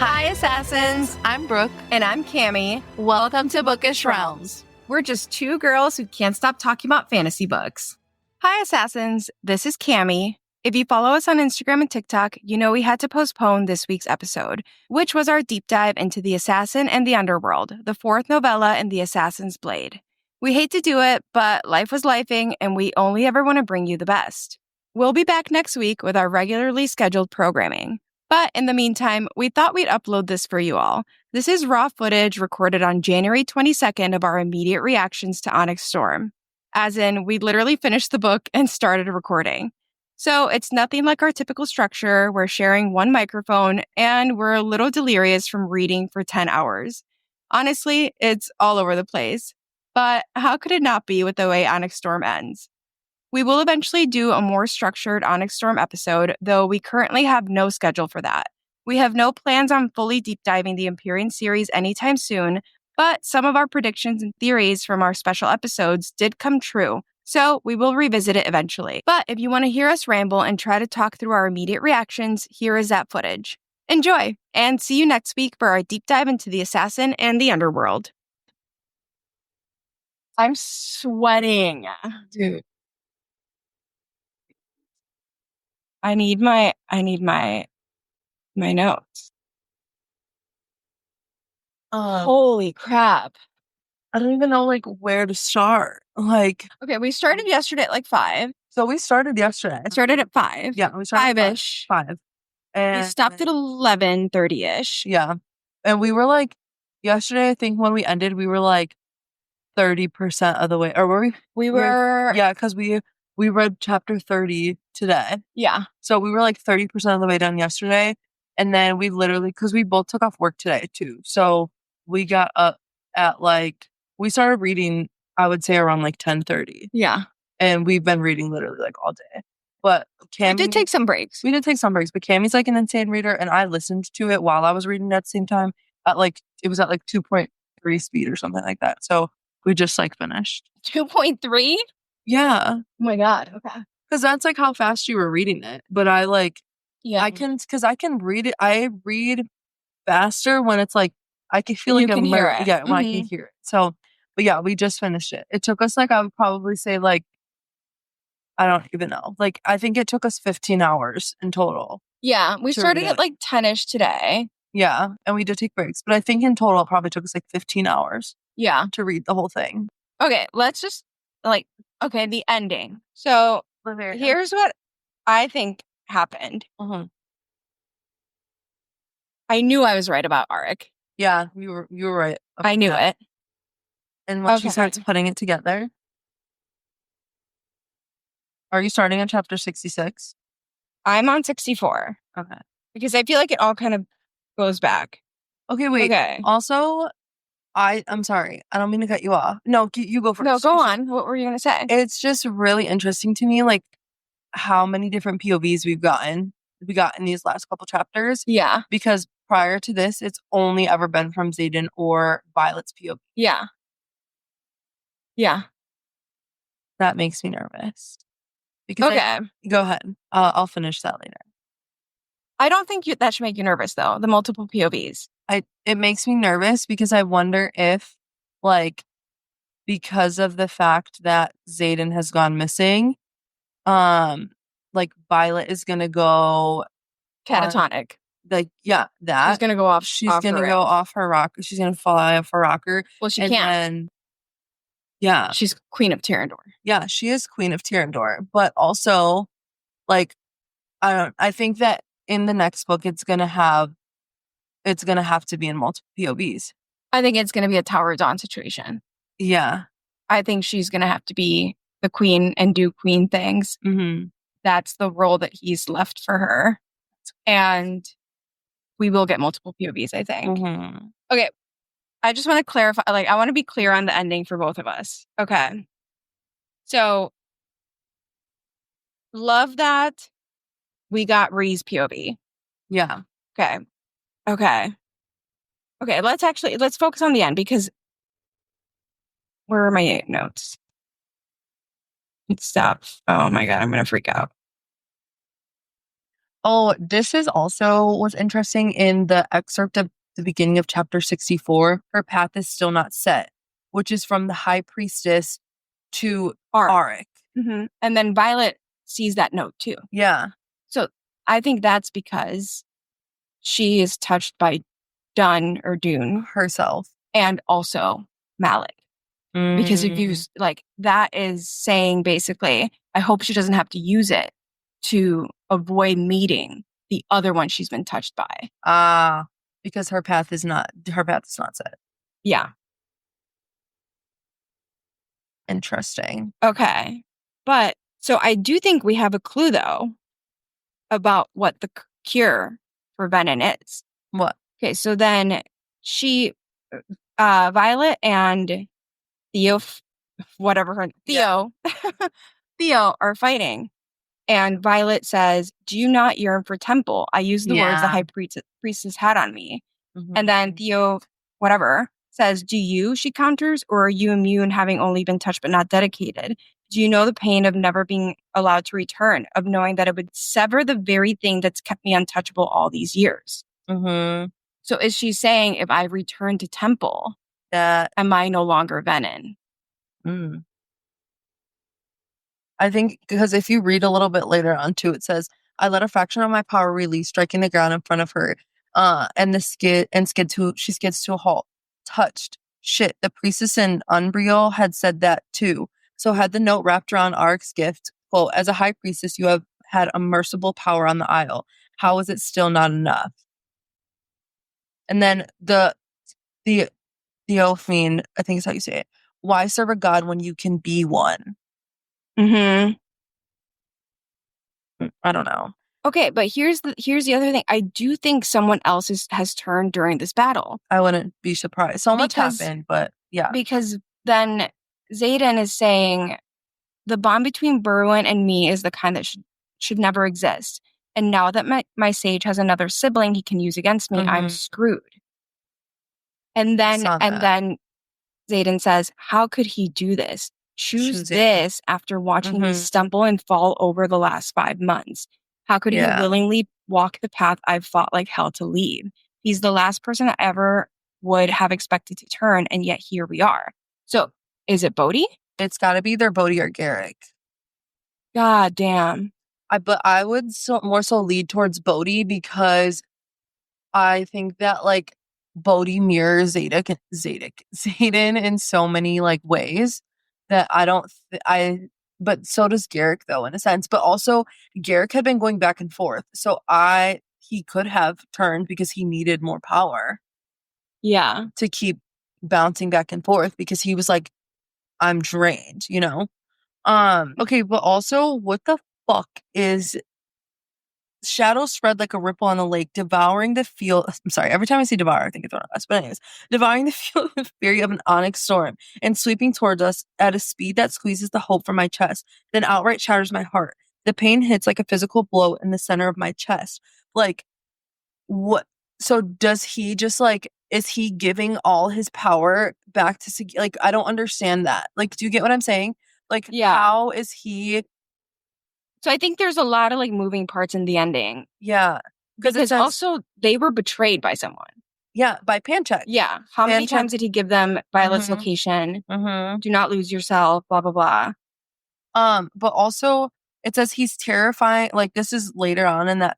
Hi, Assassins. I'm Brooke. And I'm Cammie. Welcome to Bookish Realms. We're just two girls who can't stop talking about fantasy books. Hi, Assassins. This is Cammie. If you follow us on Instagram and TikTok, you know we had to postpone this week's episode, which was our deep dive into The Assassin and the Underworld, the fourth novella in The Assassin's Blade. We hate to do it, but life was lifing, and we only ever want to bring you the best. We'll be back next week with our regularly scheduled programming. But in the meantime, we thought we'd upload this for you all. This is raw footage recorded on January 22nd of our immediate reactions to Onyx Storm. As in, we literally finished the book and started recording. So it's nothing like our typical structure. We're sharing one microphone and we're a little delirious from reading for 10 hours. Honestly, it's all over the place. But how could it not be with the way Onyx Storm ends? We will eventually do a more structured Onyx Storm episode, though we currently have no schedule for that. We have no plans on fully deep diving the Empyrean series anytime soon, but some of our predictions and theories from our special episodes did come true, so we will revisit it eventually. But if you want to hear us ramble and try to talk through our immediate reactions, here is that footage. Enjoy, and see you next week for our deep dive into The Assassin and the Underworld. I'm sweating. Dude. I need my notes. Holy crap. I don't even know where to start. Okay, we started yesterday at 5. So we started yesterday. I started at 5. Yeah, we started 5-ish. 5. And We stopped at 11:30-ish. Yeah. And we were yesterday, I think when we ended, we were 30% of the way. Or were we? We were Yeah, because we read chapter 30 today. Yeah. So we were 30% of the way done yesterday. And then we literally, because we both took off work today too. So we got up at we started reading, I would say around 10:30. Yeah. And we've been reading literally all day. But We did take some breaks. We did take some breaks, but Cammie's an insane reader, and I listened to it while I was reading at the same time at it was at 2.3 speed or something like that. So we just finished. 2.3? Yeah. Oh my God. Okay. Because that's how fast you were reading it. But I Yeah. because I can read it. I read faster when it's I can feel You can hear it. Yeah, when I can hear it. So, but yeah, we just finished it. It took us I would probably say I don't even know. I think it took us 15 hours in total. Yeah. We started at 10-ish today. Yeah. And we did take breaks. But I think in total it probably took us 15 hours. Yeah. To read the whole thing. Okay. Let's just okay, the ending. So here's what I think happened. Mm-hmm. I knew I was right about Arik. Yeah, you were right. I knew it. And when she starts putting it together. Are you starting on chapter 66? I'm on 64. Okay. Because I feel it all kind of goes back. Okay, wait. Okay. Also, I'm sorry. I don't mean to cut you off. No, you go first. No, go on. What were you going to say? It's just really interesting to me, how many different POVs we got in these last couple chapters. Yeah. Because prior to this, it's only ever been from Xaden or Violet's POV. Yeah. Yeah. That makes me nervous. Because go ahead. I'll finish that later. I don't think that should make you nervous, though. The multiple POVs. It makes me nervous because I wonder if, because of the fact that Xaden has gone missing, Violet is gonna go catatonic. That she's gonna go off. She's gonna go off her rocker. She's gonna fly off her rocker. Well, she can't. Yeah, she's Queen of Tyrandor. Yeah, she is Queen of Tyrandor, but also, I think that in the next book, it's gonna have to be in multiple POVs. I think it's gonna be a Tower of Dawn situation. Yeah, I think she's gonna have to be the queen and do queen things. Mm-hmm. That's the role that he's left for her, and we will get multiple POVs. I think. Mm-hmm. Okay. I just want to clarify, I want to be clear on the ending for both of us. Okay. So, love that we got Rhee's POV. Yeah. Okay. Let's focus on the end because where are my notes? Stop. Oh my God, I'm going to freak out. Oh, this is also what's interesting in the excerpt of the beginning of chapter 64. Her path is still not set, which is from the high priestess to Auric. Mm-hmm. And then Violet sees that note too. Yeah. So I think that's because she is touched by Dune Herself. and also Malik. Because if you like, that is saying basically, I hope she doesn't have to use it to avoid meeting the other one she's been touched by. Because her path is not set. Yeah. Interesting. Okay. But so I do think we have a clue though about what the cure for venom is. What? Okay, so then Violet and Theo, Theo are fighting. And Violet says, "Do you not yearn for temple?" I use the words the high priestess had on me. Mm-hmm. And then Theo, says, "Do you?" She counters, "or are you immune, having only been touched but not dedicated? Do you know the pain of never being allowed to return, of knowing that it would sever the very thing that's kept me untouchable all these years?" Mm-hmm. So is she saying, if I return to temple, am I no longer venom? I think because if you read a little bit later on too, it says, "I let a fraction of my power release, striking the ground in front of her. She skids to a halt. Touched. Shit, the priestess in Underworld had said that too. So had the note wrapped around Arc's gift, quote, as a high priestess, you have had a merciful power on the Isle. How is it still not enough?" And then the Theophane, I think is how you say it. Why serve a god when you can be one? Mm-hmm. I don't know. Okay, but here's the other thing. I do think someone else has turned during this battle. I wouldn't be surprised. So much happened, but yeah. Because then Xaden is saying the bond between Berwin and me is the kind that should never exist. And now that my sage has another sibling he can use against me, I'm screwed. And then Xaden says, "How could he do this? Choose this after watching me stumble and fall over the last 5 months. How could he willingly walk the path I've fought like hell to leave? He's the last person I ever would have expected to turn, and yet here we are." So, is it Bodhi? It's got to be either Bodhi or Garrick. God damn. But I would more so lead towards Bodhi because I think that like Bodhi mirrors Xaden in so many like ways that but so does Garrick though in a sense. But also Garrick had been going back and forth, so he could have turned because he needed more power. Yeah, to keep bouncing back and forth because he was like, I'm drained, you know. Okay, but also, what the fuck is shadows spread like a ripple on the lake, devouring the field. I'm sorry, every time I say devour, I think it's one of us. But anyways, devouring the field with fury of an onyx storm and sweeping towards us at a speed that squeezes the hope from my chest, then outright shatters my heart. The pain hits like a physical blow in the center of my chest. Like, what? So does he just like, is he giving all his power back to, like, I don't understand that. Like, do you get what I'm saying? Like, how is he? So I think there's a lot of like moving parts in the ending. Yeah. Because also they were betrayed by someone. Yeah, by Panchek. Yeah. How many times did he give them Violet's location? Do not lose yourself, blah, blah, blah. But also it says he's terrifying. Like, this is later on in that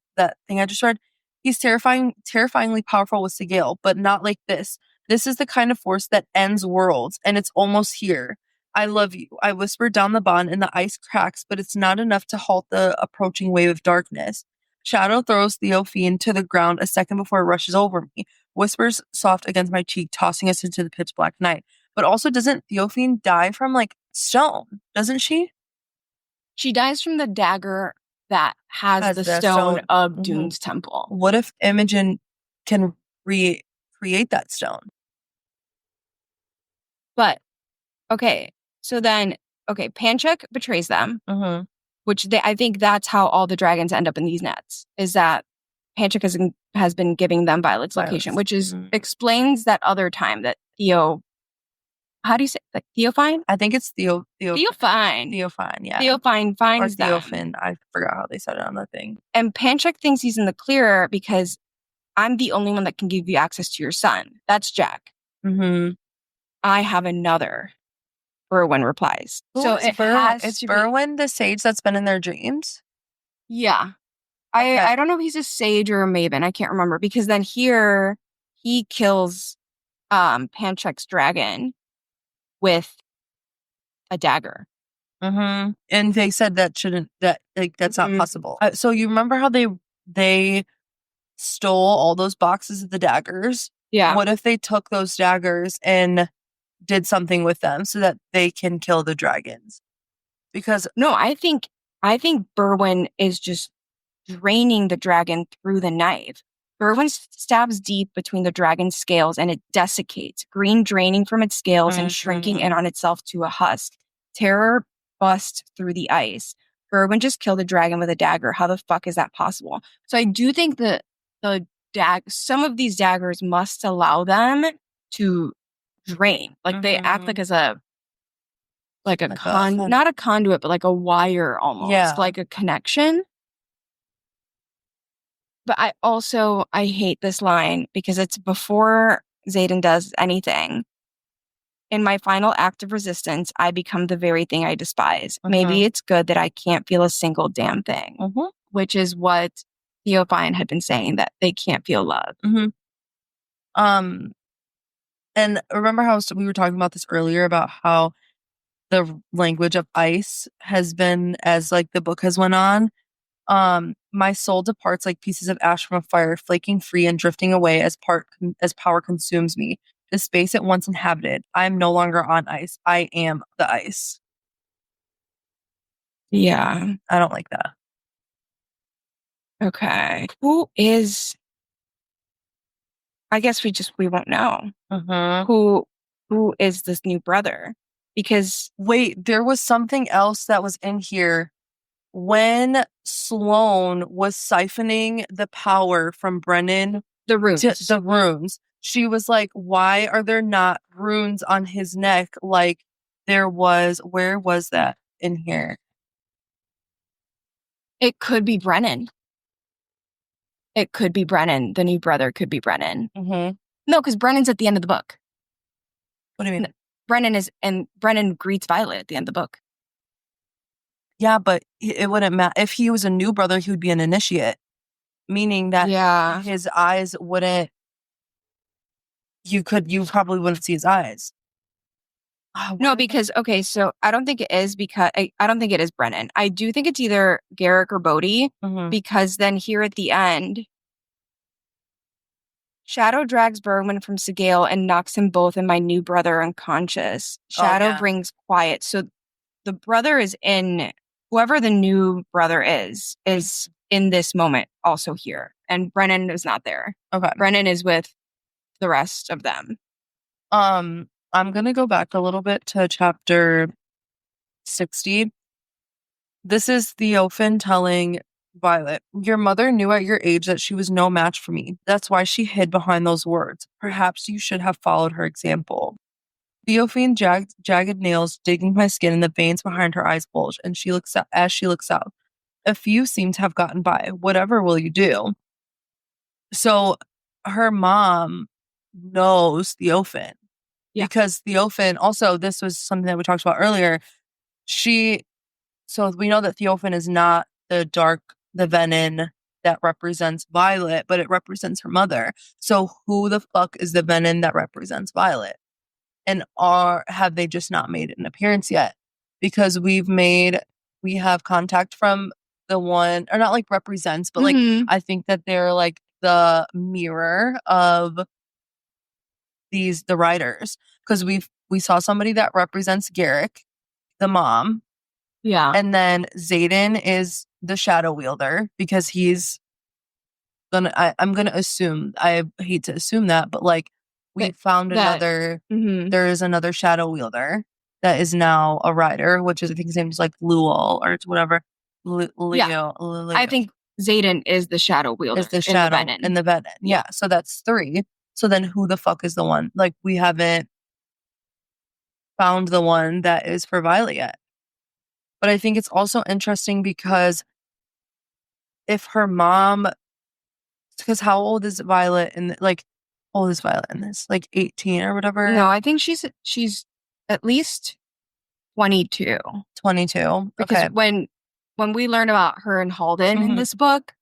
thing I just read. He's terrifyingly powerful with Sigil, but not like this. This is the kind of force that ends worlds, and it's almost here. I love you. I whispered down the bond, and the ice cracks, but it's not enough to halt the approaching wave of darkness. Shadow throws Theophane to the ground a second before it rushes over me. Whispers soft against my cheek, tossing us into the pitch black night. But also, doesn't Theophane die from like stone? Doesn't she? She dies from the dagger that has the stone of Dune's temple. What if Imogen can recreate that stone? But, okay, so then, Panchek betrays them, which I think that's how all the dragons end up in these nets, is that Panchek has been giving them Violet's location, which is explains that other time that Theo how do you say, like, Theophane? I think it's Theophane. Theophane, yeah. Theophane Or finds them. Theophan. I forgot how they said it on the thing. And Panchak thinks he's in the clear because I'm the only one that can give you access to your son. That's Jack. Mm-hmm. I have another, Berwin replies. So it's Berwin, the sage that's been in their dreams? Yeah. Okay. I don't know if he's a sage or a maven. I can't remember, because then here he kills Panchak's dragon with a dagger. Mm-hmm. And they said that's not possible. So you remember how they stole all those boxes of the daggers? Yeah. What if they took those daggers and did something with them so that they can kill the dragons? Because no, I think Berwin is just draining the dragon through the knife. Berwin stabs deep between the dragon's scales and it desiccates, green draining from its scales and shrinking in on itself to a husk. Terror busts through the ice. Berwin just killed a dragon with a dagger. How the fuck is that possible? So I do think that some of these daggers must allow them to drain. Like they act like not a conduit, but like a wire almost, like a connection. But I hate this line because it's before Xaden does anything. In my final act of resistance, I become the very thing I despise. Maybe it's good that I can't feel a single damn thing, which is what Theophane had been saying, that they can't feel love. And remember how we were talking about this earlier about how the language of ice has been, as like the book has went on. My soul departs like pieces of ash from a fire, flaking free and drifting away as power consumes me. The space it once inhabited. I am no longer on ice. I am the ice. Yeah. I don't like that. Okay. I guess we won't know. Who is this new brother? Because wait, there was something else that was in here. When Sloane was siphoning the power from Brennan, the runes, she was like, why are there not runes on his neck like there was? Where was that in here? It could be Brennan. It could be Brennan. The new brother could be Brennan. No, because Brennan's at the end of the book. What do you mean? Brennan greets Violet at the end of the book. Yeah, but it wouldn't matter. If he was a new brother, he would be an initiate, meaning that his eyes wouldn't. You probably wouldn't see his eyes. No, because so I don't think it is I don't think it is Brennan. I do think it's either Garrick or Bodhi, because then here at the end, Shadow drags Berwin from Segale and knocks him both and my new brother unconscious. Shadow brings quiet. So the brother is in, whoever the new brother is in this moment also here. And Brennan is not there. Okay. Brennan is with the rest of them. I'm going to go back a little bit to chapter 60. This is Theophan telling Violet, your mother knew at your age that she was no match for me. That's why she hid behind those words. Perhaps you should have followed her example. Theophane jagged nails digging my skin and the veins behind her eyes bulge, and she looks out. A few seem to have gotten by. Whatever will you do? So her mom knows Theophan. Yeah. Because Theophan, also, this was something that we talked about earlier. So we know that Theophan is not the venom that represents Violet, but it represents her mother. So who the fuck is the venom that represents Violet? And have they just not made an appearance yet? Because we have contact from the one, or not like represents, but like, I think that they're like the mirror of the writers. Because we saw somebody that represents Garrick, the mom. Yeah. And then Xaden is the shadow wielder because I'm gonna assume, I hate to assume that, but like we found another, there is another shadow wielder that is now a rider, which is, I think his name is like Luol or whatever. Leo. I think Xaden is the shadow wielder. Is the shadow in the venom. Yeah. So that's 3. So then who the fuck is the one? Like we haven't. found the one that is for Violet yet. But I think it's also interesting because if her mom, because how old is Violet in like, how old is Violet in this? Like 18 or whatever? No, I think she's at least 22. 22. Because Okay. when we learn about her and Halden in this book,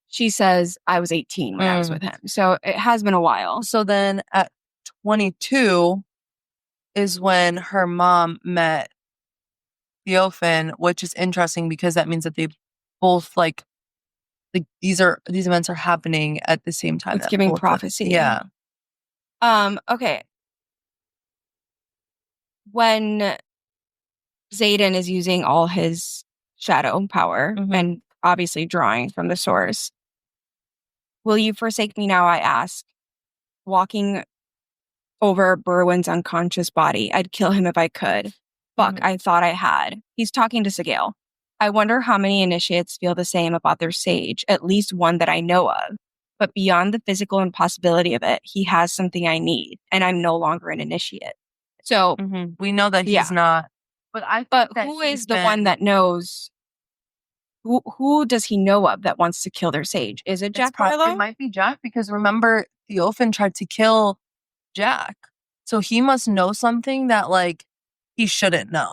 she says I was 18 when I was with him. So it has been a while. So then at 22 is when her mom met Theophan, which is interesting because that means that they both like these events are happening at the same time. It's giving prophecy. Yeah. Okay. When Xaden is using all his shadow power and obviously drawing from the source, will you forsake me now, I ask, walking over Berwyn's unconscious body. I'd kill him if I could. Fuck, I thought I had. He's talking to Sigale. I wonder how many initiates feel the same about their sage, at least one that I know of. But beyond the physical impossibility of it, he has something I need, and I'm no longer an initiate. So we know that he's not. But who is the one that knows? Who does he know of that wants to kill their sage? Is it Jack Barlow? It might be Jack because remember, Theophan tried to kill Jack. So he must know something that like he shouldn't know.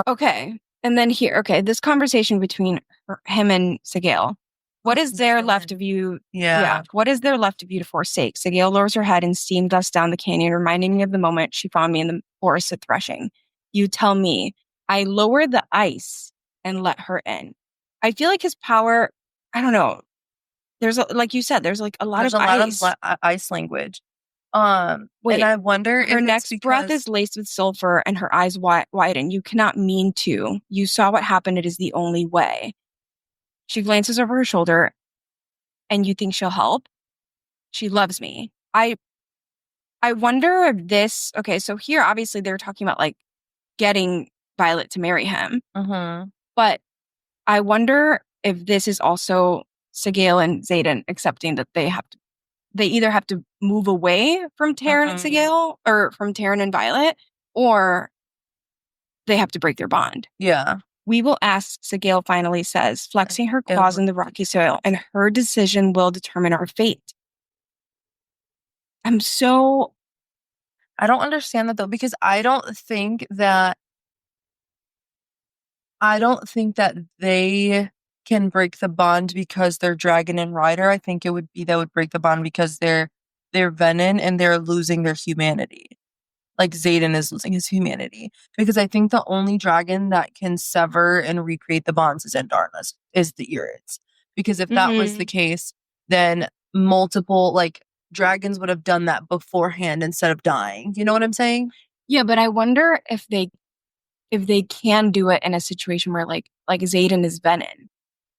Okay. And then here, this conversation between him and Sigale. What is there left of you? Yeah. What is there left of you to forsake? Sigale lowers her head and steam dust down the canyon, reminding me of the moment she found me in the forest at threshing. You tell me. I lowered the ice and let her in. I feel like his power, I don't know. There's, like you said, there's like a lot of ice language. Wait, and I wonder her next breath is laced with sulfur and her eyes widen. You cannot mean to. You saw what happened. It is the only way. She glances over her shoulder, and you think she'll help? She loves me. I wonder if this... Okay, so here, obviously, they're talking about, like, getting Violet to marry him. But I wonder if this is also Sigale and Xaden accepting that they either have to move away from Taryn and Sigale, or from Taryn and Violet, or they have to break their bond. Yeah. We will ask, Sigale finally says, flexing her claws in the rocky soil, and her decision will determine our fate. I don't understand that though, because I don't think that they can break the bond because they're dragon and rider. I think it would be that would break the bond because they're venom and they're losing their humanity. Like Xaden is losing his humanity. Because I think the only dragon that can sever and recreate the bonds is Andarna's, is the Irids. Because if that was the case, then multiple, like, dragons would have done that beforehand instead of dying. You know what I'm saying? Yeah, but I wonder if they can do it in a situation where, like Xaden is venom.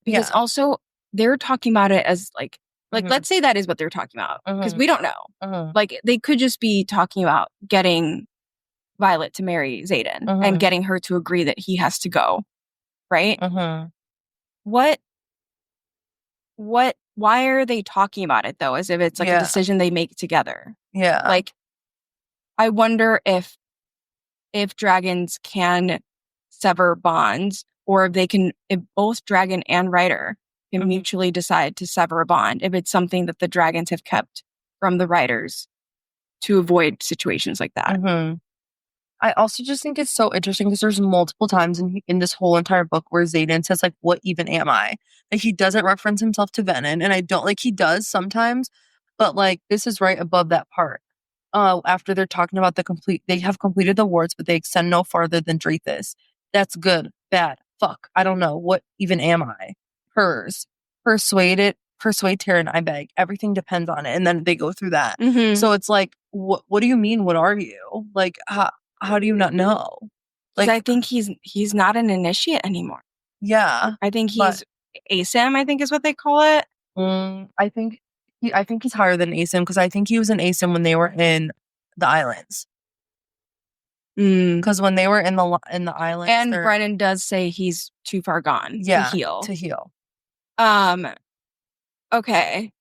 Because also, they're talking about it as, like, let's say that is what they're talking about. Because we don't know. Like, they could just be talking about getting Violet to marry Xaden and getting her to agree that he has to go. Right? Why are they talking about it, though, as if it's, like, a decision they make together? Yeah. Like, I wonder if dragons can sever bonds, or if both dragon and rider can mutually decide to sever a bond, if it's something that the dragons have kept from the riders to avoid situations like that. I also just think it's so interesting because there's multiple times in this whole entire book where Xaden says, like, what even am I? Like, he doesn't reference himself to Venom, and I don't, like, he does sometimes, but, like, this is right above that part. After they're talking about they have completed the wards, but they extend no farther than Dreythus. That's good, bad, fuck, I don't know. What even am I? Hers. Persuade Taryn, I beg. Everything depends on it. And then they go through that. So it's like, what do you mean? What are you? Like, how do you not know? Like, I think he's not an initiate anymore. Yeah. I think he's ASIM, I think is what they call it. I think he's higher than ASIM because I think he was an ASIM when they were in the islands. Because when they were in the islands, and Brennan does say he's too far gone to heal. Okay.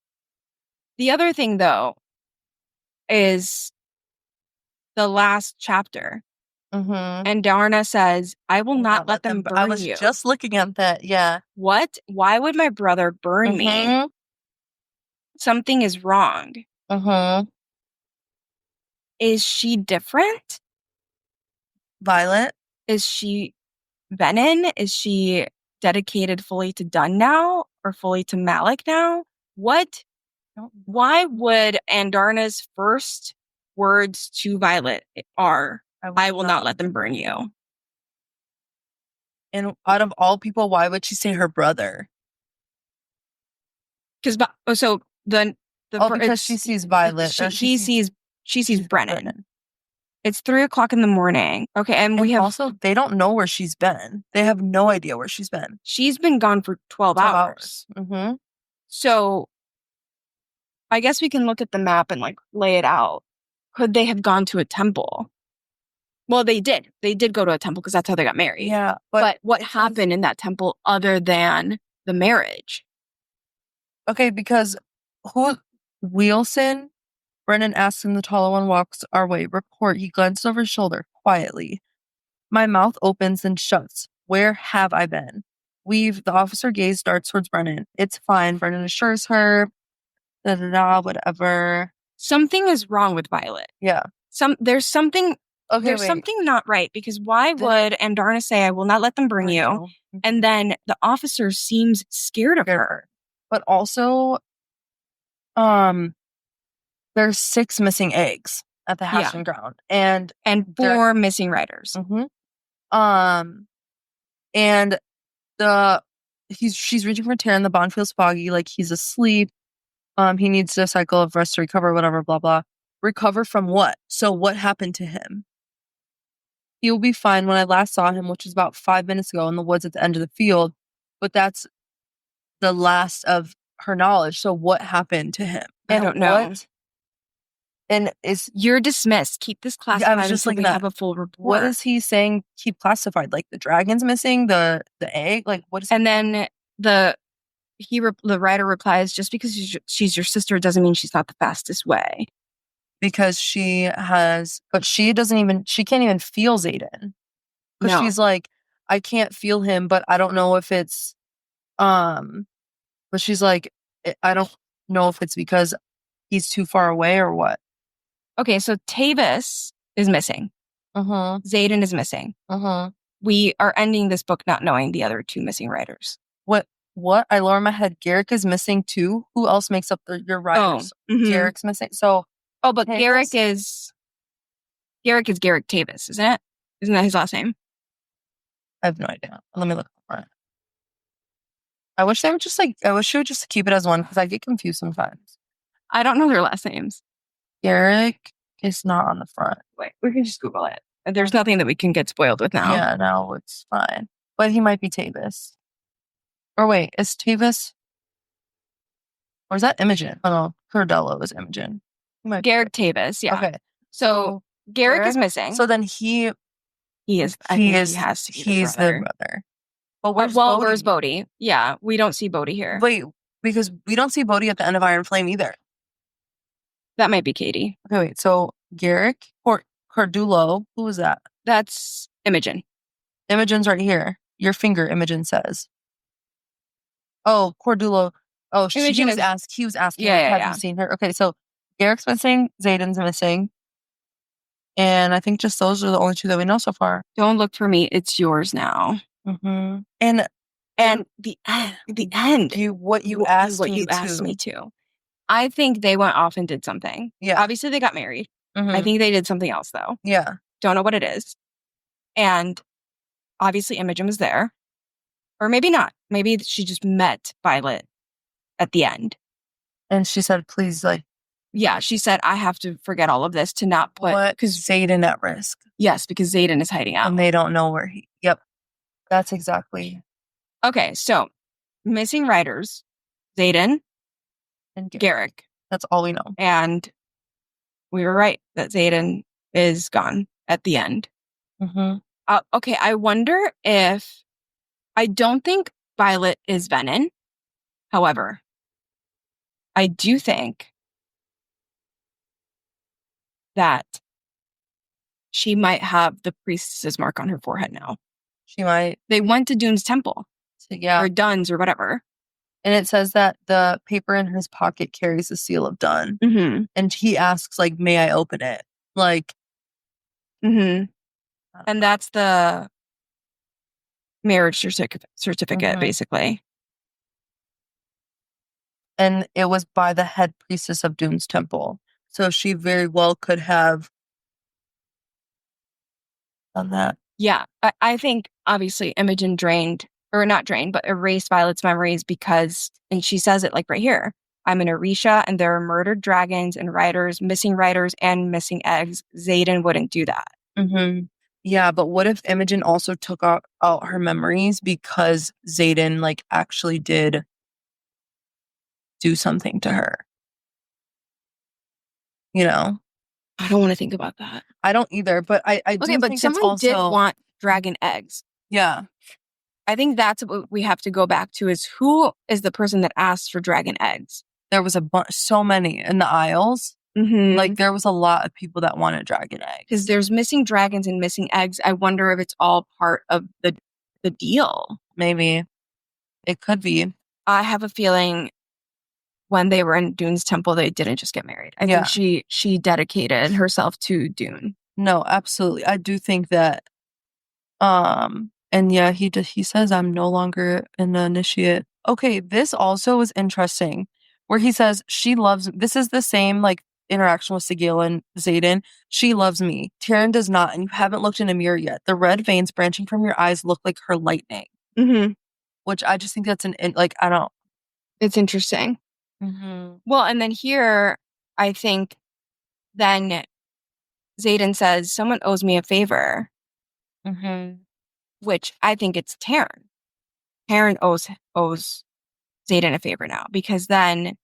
The other thing, though, is the last chapter. Mm-hmm. And Darna says, I will not let them burn I was you. just looking at that. Yeah. What? Why would my brother burn me? Mm-hmm. Something is wrong. Mm-hmm. Is she different? Violet. Is she Venom? Is she dedicated fully to Dunn now or fully to Malik now? What? Why would Andarna's first words to Violet are, I will not let them burn you? And out of all people, why would she say her brother? Because Because she sees Violet. She sees Brennan. It's 3:00 in the morning. Okay, and also they don't know where she's been. They have no idea where she's been. She's been gone for 12 hours. Mm-hmm. So I guess we can look at the map and like lay it out. Could they have gone to a temple? Well, they did. They did go to a temple because that's how they got married. Yeah, but what happened in that temple other than the marriage? Okay, because Wilson, Brennan asks him, the taller one walks our way. Report, he glances over his shoulder, quietly. My mouth opens and shuts. Where have I been? The officer gaze darts towards Brennan. It's fine, Brennan assures her. Whatever. Something is wrong with Violet. Yeah. There's something not right, because why would Andarna say, I will not let them burn you? And then the officer seems scared of her. But also, there's 6 missing eggs at the hatching ground. And 4 missing riders. Mm-hmm. And she's reaching for Taryn. The bond feels foggy, like he's asleep. He needs a cycle of rest to recover, whatever, blah, blah. Recover from what? So what happened to him? He will be fine. When I last saw him, which was about 5 minutes ago in the woods at the end of the field, but that's the last of her knowledge. So what happened to him? I don't know. And you're dismissed. Keep this classified. I was just until we have a full report. What is he saying? Keep classified? Like the dragon's missing, the egg. Like what is? And then the writer replies, just because she's your sister doesn't mean she's not the fastest way. Because she can't even feel Zayden. Because she's like, I can't feel him, but I don't know if it's, but she's like, I don't know if it's because he's too far away or what. Okay, so Tavis is missing. Zayden is missing. We are ending this book not knowing the other 2 missing writers. What? I lower my head. Garrick is missing too? Who else makes up your writers? Garrick's missing. So, but Tavis? Garrick is Garrick Tavis, isn't it? Isn't that his last name? I have no idea. Let me look for it. I wish she would just keep it as one, because I get confused sometimes. I don't know their last names. Garrick is not on the front. Wait, we can just Google it. There's nothing that we can get spoiled with now. Yeah, no, it's fine. But he might be Tavis. Or wait, is Tavis? Or is that Imogen? Oh no, Cordello is Imogen. Garrick Tavis, yeah. Okay. So Garrick is missing. So then he is. He has to be he's the brother. But where's Bodhi? Yeah, we don't see Bodhi here. Wait, because we don't see Bodhi at the end of Iron Flame either. That might be Katie. Okay, wait. So Garrick or Cardulo, who was that? That's Imogen. Imogen's right here. Your finger, Imogen says. Oh, Cordulo. Oh, he was asking. Yeah. Have you seen her? Okay, so Garrick's missing. Zayden's missing. And I think just those are the only 2 that we know so far. Don't look for me. It's yours now. Mm-hmm. And the end. You asked me to. I think they went off and did something. Yeah. Obviously, they got married. I think they did something else, though. Yeah. Don't know what it is. And obviously, Imogen was there. Or maybe not. Maybe she just met Violet at the end. And she said, please, yeah, she said, I have to forget all of this to not put Zayden at risk. Yes, because Zayden is hiding out. And they don't know where Yep. That's exactly. Okay, so missing writers, Zayden and Garrick. That's all we know. And we were right that Zayden is gone at the end. Okay, I wonder if. I don't think Violet is Venom. However, I do think that she might have the priestess's mark on her forehead now. She might. They went to Dune's temple. So, yeah. Or Dun's or whatever. And it says that the paper in his pocket carries the seal of Dun. Mm-hmm. And he asks, like, may I open it? Like. Mm-hmm. And that's the marriage certificate, basically. And it was by the head priestess of Dune's temple. So she very well could have done that. Yeah. I think, obviously, Imogen erased Violet's memories because, and she says it like right here, I'm in Orisha and there are murdered dragons and missing riders and missing eggs. Xaden wouldn't do that. Mm-hmm. Yeah, but what if Imogen also took out her memories because Xaden, like, actually did do something to her? You know? I don't want to think about that. I don't either, but I do think someone did want dragon eggs. Yeah. I think that's what we have to go back to is who is the person that asked for dragon eggs? There was so many in the aisles. Mm-hmm. Like, there was a lot of people that wanted dragon eggs. Because there's missing dragons and missing eggs. I wonder if it's all part of the deal. Maybe. It could be. I have a feeling when they were in Dune's temple, they didn't just get married. I think she dedicated herself to Dune. No, absolutely. I do think that, and yeah, he says, I'm no longer an initiate. Okay, this also is interesting, where he says, this is the same, like, interaction with Sigil and Xaden. She loves me. Taryn does not, and you haven't looked in a mirror yet. The red veins branching from your eyes look like her lightning. Mm-hmm. Which I just think that's I don't. It's interesting. Mm-hmm. Well, and then here, I think then Xaden says, someone owes me a favor. Mm-hmm. Which I think it's Taryn. Taryn owes Xaden a favor now, because then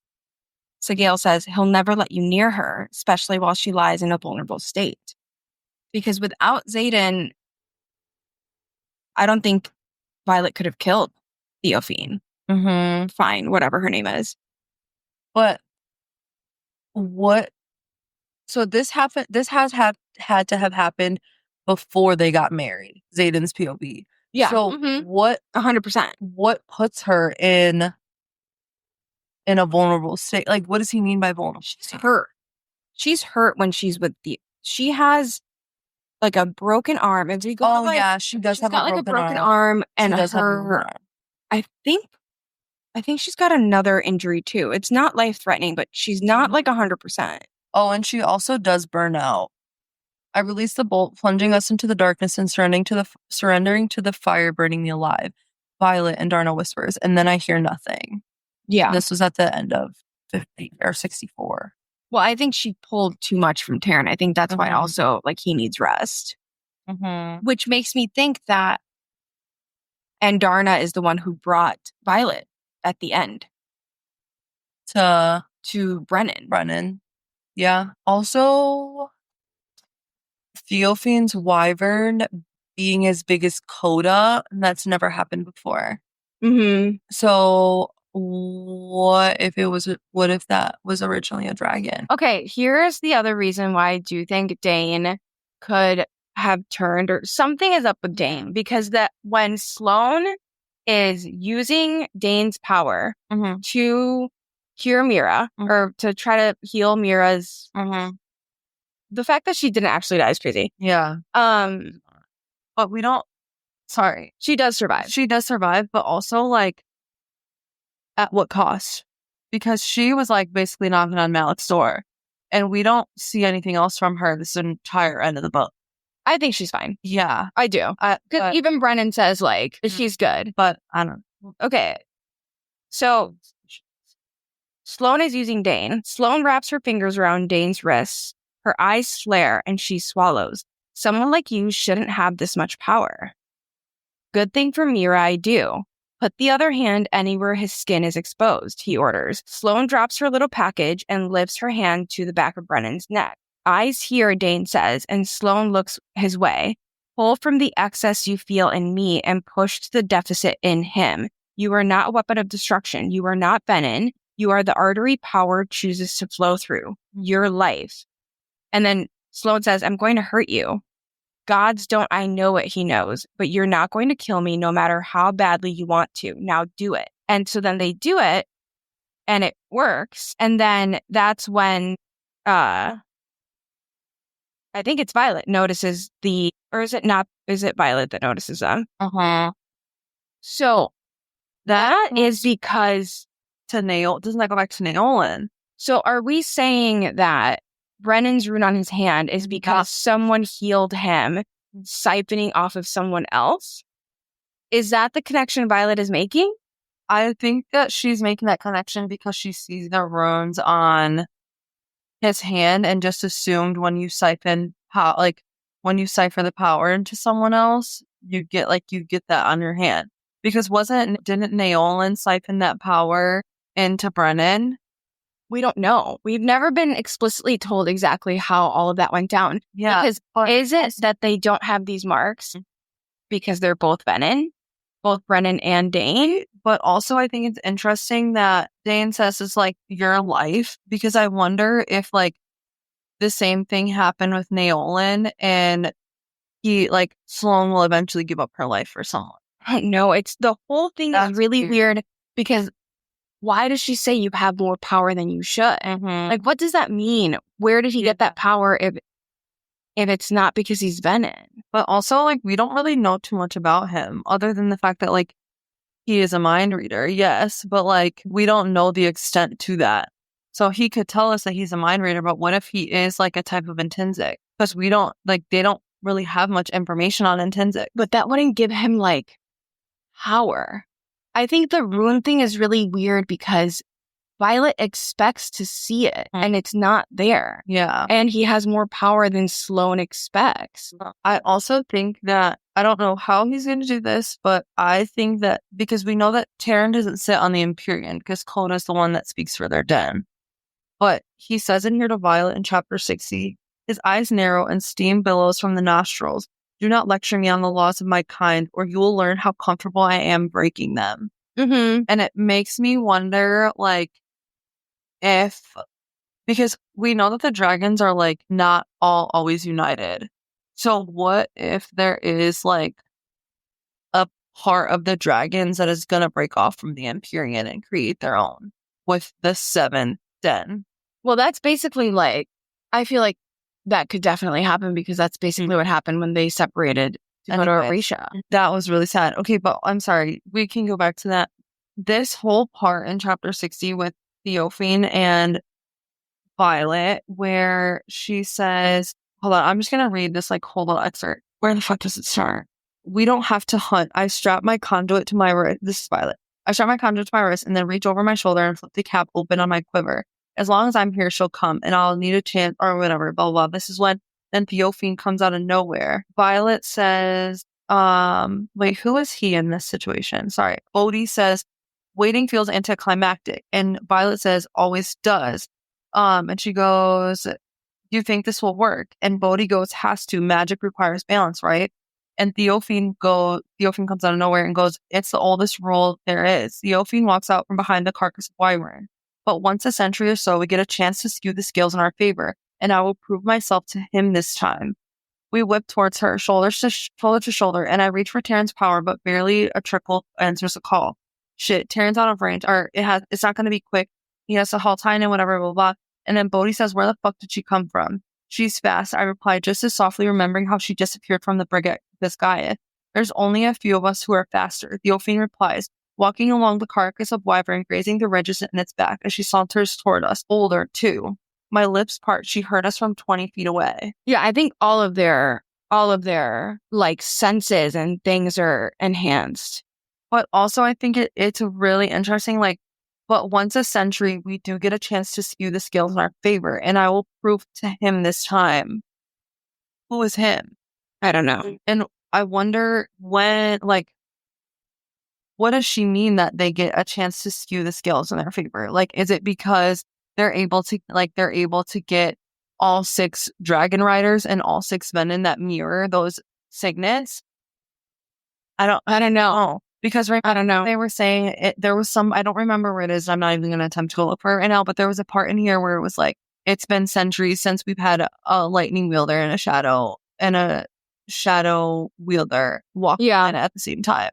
Sigil says he'll never let you near her, especially while she lies in a vulnerable state. Because without Xaden, I don't think Violet could have killed Theophane. Mm-hmm. Fine, whatever her name is. But what? So this happened. This has had to have happened before they got married. Xaden's POV. Yeah. So what? 100%. What puts her in a vulnerable state? Like, what does he mean by vulnerable? She's hurt. She's hurt when she's with she has like a broken arm. If you go, yeah, she does have a broken arm, and I think she's got another injury too. It's not life threatening, but she's not like 100%. Oh, and she also does burn out. I release the bolt, plunging us into the darkness and surrendering to the fire, burning me alive. Violet, and Darna whispers, and then I hear nothing. Yeah. This was at the end of 50 or 64. Well, I think she pulled too much from Taryn. I think that's why also, like, he needs rest. Mm-hmm. Which makes me think that Darna is the one who brought Violet at the end. To Brennan. Yeah. Also, Theophane's wyvern being as big as Coda, that's never happened before. Mm-hmm. So what if that was originally a dragon? Okay, here's the other reason why I do think Dane could have turned, or something is up with Dane, because that when Sloane is using Dane's power to cure Mira, or to try to heal Mira's, the fact that she didn't actually die is crazy. Yeah. But we don't. Sorry, she does survive. She does survive, but also, like, at what cost? Because she was, like, basically knocking on Malik's door, and we don't see anything else from her this entire end of the book. I think she's fine. Yeah, I do. Because even Brennan says, like, she's good. But I don't know. Okay. So Sloane is using Dane. Sloane wraps her fingers around Dane's wrists. Her eyes flare and she swallows. Someone like you shouldn't have this much power. Good thing for Mira, I do. Put the other hand anywhere his skin is exposed, he orders. Sloane drops her little package and lifts her hand to the back of Brennan's neck. Eyes here, Dane says, and Sloane looks his way. Pull from the excess you feel in me and push to the deficit in him. You are not a weapon of destruction. You are not venom. You are the artery power chooses to flow through. Your life. And then Sloane says, I'm going to hurt you. Gods don't, I know what he knows, but you're not going to kill me no matter how badly you want to. Now do it. And so then they do it and it works. And then that's when, I think it's Violet notices or is it not, is it Violet that notices them? Uh-huh. So that is because doesn't that go back to Naolan? So are we saying that Brennan's rune on his hand is because someone healed him, siphoning off of someone else? Is that the connection Violet is making? I think that she's making that connection because she sees the runes on his hand and just assumed when you siphon when you siphon the power into someone else, you get that on your hand. Because didn't Naolan siphon that power into Brennan? We don't know. We've never been explicitly told exactly how all of that went down. Yeah. Because is it that they don't have these marks because they're both Brennan and Dane? But also I think it's interesting that Dane says it's like your life, because I wonder if like the same thing happened with Naolan and Sloane will eventually give up her life for someone. No, it's the whole thing is really weird because why does she say you have more power than you should? Mm-hmm. Like, what does that mean? Where did he get that power if it's not because he's Venom? But also, like, we don't really know too much about him other than the fact that, like, he is a mind reader, yes, but, like, we don't know the extent to that. So he could tell us that he's a mind reader, but what if he is, like, a type of intrinsic? Because they don't really have much information on intrinsic. But that wouldn't give him, like, power. I think the rune thing is really weird because Violet expects to see it and it's not there. Yeah. And he has more power than Sloane expects. I also think that, I don't know how he's going to do this, but I think that because we know that Terran doesn't sit on the Empyrean because Coda's the one that speaks for their den. But he says in here to Violet in chapter 60, his eyes narrow and steam billows from the nostrils. Do not lecture me on the laws of my kind, or you will learn how comfortable I am breaking them. Mm-hmm. And it makes me wonder, like, because we know that the dragons are, like, not always united. So what if there is, like, a part of the dragons that is going to break off from the Empyrean and create their own with the 7th den? Well, that's basically, like, I feel like that could definitely happen because that's basically what happened when they separated to go to Orisha. That was really sad. Okay, but I'm sorry. We can go back to that. This whole part in chapter 60 with Theophane and Violet, where she says, hold on, I'm just going to read this like whole little excerpt. Where the fuck does it start? We don't have to hunt. I strap my conduit to my wrist. This is Violet. I strap my conduit to my wrist and then reach over my shoulder and flip the cap open on my quiver. As long as I'm here, she'll come and I'll need a chance or whatever, blah, blah, blah. This is when then Theophane comes out of nowhere. Violet says, wait, who is he in this situation? Sorry. Bodhi says, waiting feels anticlimactic. And Violet says, always does. And she goes, you think this will work? And Bodhi goes, has to. Magic requires balance, right? And Theophane comes out of nowhere and goes, it's the oldest rule there is. Theophane walks out from behind the carcass of Wyvern. But once a century or so, we get a chance to skew the scales in our favor, and I will prove myself to him this time. We whip towards her, shoulder to shoulder, and I reach for Terran's power, but barely a trickle answers the call. Shit, Terran's out of range, or it's not going to be quick. He has to halt time and whatever, blah, blah. And then Bodhi says, where the fuck did she come from? She's fast, I reply, just as softly, remembering how she disappeared from the brig at Biscaya. There's only a few of us who are faster. Theophane replies, walking along the carcass of Wyvern, grazing the ridges in its back as she saunters toward us, older, too. My lips part, she heard us from 20 feet away. Yeah, I think all of their like senses and things are enhanced. But also I think it's really interesting, like, but once a century, we do get a chance to skew the scales in our favor, and I will prove to him this time. Who is him? I don't know. And I wonder when, like, what does she mean that they get a chance to skew the scales in their favor? Like, is it because they're able to get all 6 dragon riders and all 6 venom that mirror those signets? I don't know. Because I don't know. They were saying there was some, I don't remember where it is. I'm not even going to attempt to go look for it right now, but there was a part in here where it was like, it's been centuries since we've had a lightning wielder and a shadow shadow wielder walking in at the same time.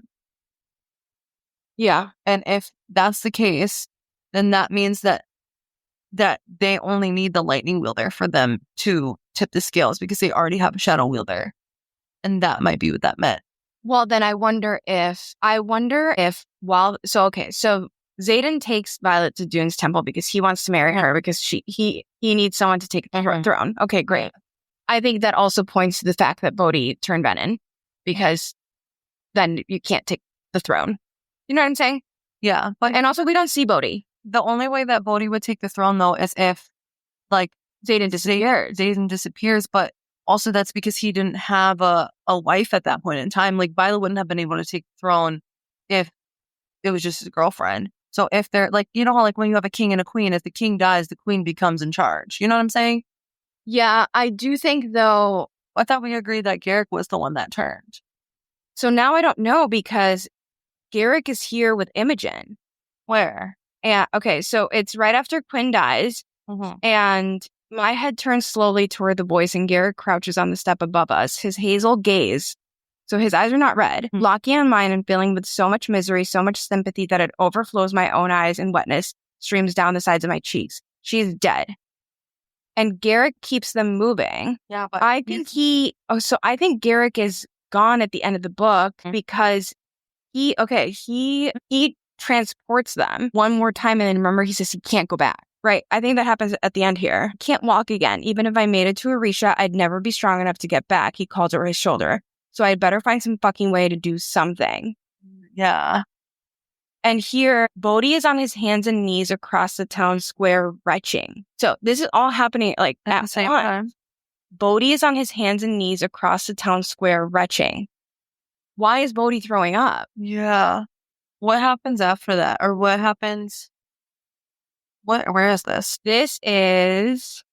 Yeah. And if that's the case, then that means that they only need the lightning wielder for them to tip the scales because they already have a shadow wielder. And that might be what that meant. Well, then I wonder if so Xaden takes Violet to Dune's temple because he wants to marry her because he needs someone to take the throne. Okay, great. I think that also points to the fact that Bodhi turned Venom because then you can't take the throne. You know what I'm saying? Yeah. And also we don't see Bodhi. The only way that Bodhi would take the throne, though, is if, like, Xaden disappears, but also that's because he didn't have a wife at that point in time. Like, Violet wouldn't have been able to take the throne if it was just his girlfriend. So if they're, like, you know how, like, when you have a king and a queen, if the king dies, the queen becomes in charge. You know what I'm saying? Yeah, I do think, though, I thought we agreed that Garrick was the one that turned. So now I don't know because Garrick is here with Imogen. Where? Yeah, okay, so it's right after Quinn dies, and my head turns slowly toward the boys, and Garrick crouches on the step above us, his hazel gaze. So his eyes are not red, locking on mine and filling with so much misery, so much sympathy that it overflows my own eyes and wetness streams down the sides of my cheeks. She's dead. And Garrick keeps them moving. Yeah, but I think I think Garrick is gone at the end of the book because he transports them one more time, and then remember he says he can't go back. Right. I think that happens at the end here. Can't walk again. Even if I made it to Orisha, I'd never be strong enough to get back. He calls over his shoulder. So I'd better find some fucking way to do something. Yeah. And here, Bodhi is on his hands and knees across the town square retching. So this is all happening like at the same time. Bodhi is on his hands and knees across the town square retching. Why is Bodhi throwing up? Yeah. What happens after that? Or what happens? Where is this? This is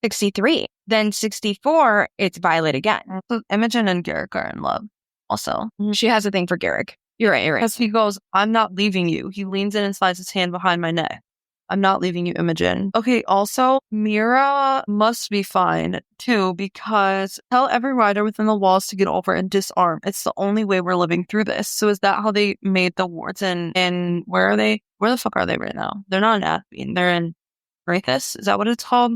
63. Then 64, it's Violet again. So Imogen and Garrick are in love also. She has a thing for Garrick. You're right. Because he goes, I'm not leaving you. He leans in and slides his hand behind my neck. I'm not leaving you, Imogen. Okay, also, Mira must be fine, too, because tell every rider within the walls to get over and disarm. It's the only way we're living through this. So is that how they made the wards? And where are they? Where the fuck are they right now? They're not in Athene. They're in Drathis. Is that what it's called?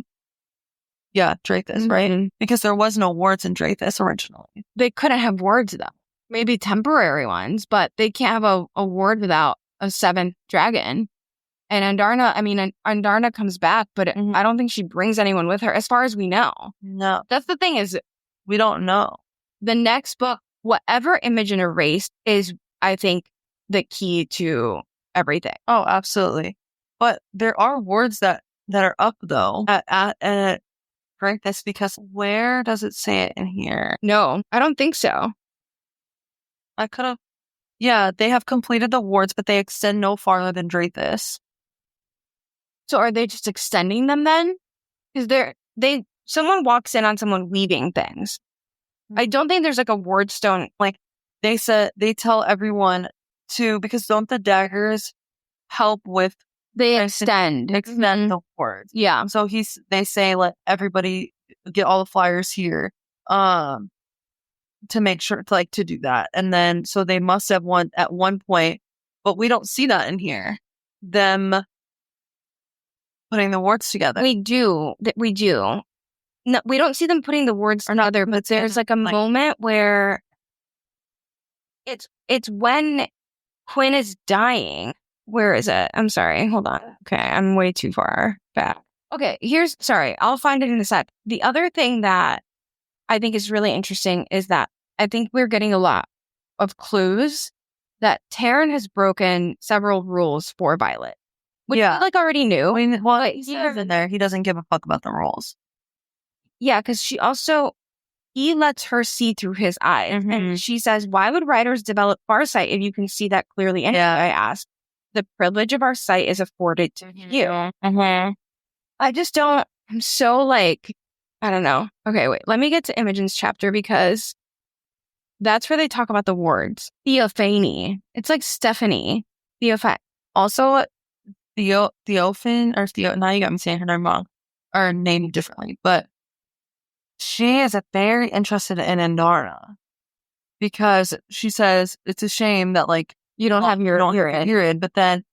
Yeah, Drathis, right? Because there was no wards in Drathis originally. They couldn't have wards, though. Maybe temporary ones, but they can't have a ward without a 7th dragon. And Andarna comes back, but I don't think she brings anyone with her, as far as we know. No. That's the thing is, we don't know. The next book, whatever Imogen erased, is, I think, the key to everything. Oh, absolutely. But there are wards that are up, though, at Drathis, because where does it say it in here? No, I don't think so. I could have. Yeah, they have completed the wards, but they extend no farther than Drathis. So are they just extending them then? Because someone walks in on someone weaving things. I don't think there's like a ward stone. Like they tell everyone to, because don't the daggers help with? They extend the wards. Yeah. So they say let everybody get all the flyers here, to make sure to do that. And then, so they must have one at one point, but we don't see that in here. Them putting the wards together. We do. No, we don't see them putting the wards together, but there's like a moment where it's when Quinn is dying. Where is it? I'm sorry. Hold on. Okay. I'm way too far back. Okay. I'll find it in a sec. The other thing that I think is really interesting is that I think we're getting a lot of clues that Taryn has broken several rules for Violet. Which we already knew. He's in there. He doesn't give a fuck about the rules. Yeah, because he lets her see through his eyes. And she says, why would writers develop farsight if you can see that clearly? And I asked, the privilege of our sight is afforded to you. I just don't, I'm so I don't know. Okay, wait, let me get to Imogen's chapter because that's where they talk about the wards. Theophany. It's like Stephanie. Also, Theophan, or Theo, now you got me saying her name wrong, or named differently, but she is very interested in Indarna because she says it's a shame that like You don't have your period, but then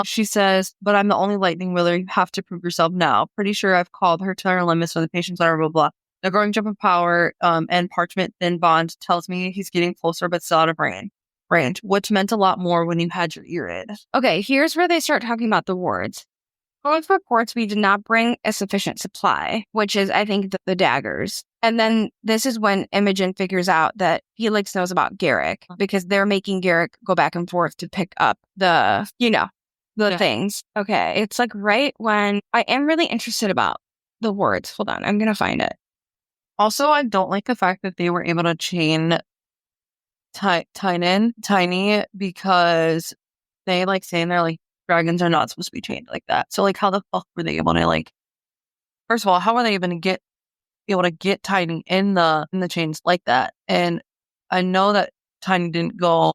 she says, but I'm the only lightning wheeler. You have to prove yourself now. Pretty sure I've called her to her limits for the patient's blah, blah, blah. The growing jump of power and parchment thin bond tells me he's getting closer, but still out of range, which meant a lot more when you had your ear in. Okay, here's where they start talking about the wards. Both reports we did not bring a sufficient supply, which is, I think, the daggers. And then this is when Imogen figures out that Felix knows about Garrick because they're making Garrick go back and forth to pick up the things. Okay, it's like right when I am really interested about the wards. Hold on, I'm going to find it. Also, I don't like the fact that they were able to chain Tiny because they like saying they're like dragons are not supposed to be chained like that. So like how the fuck were they able to like first of all, how were they even able to get Tiny in the chains like that? And I know that Tiny didn't go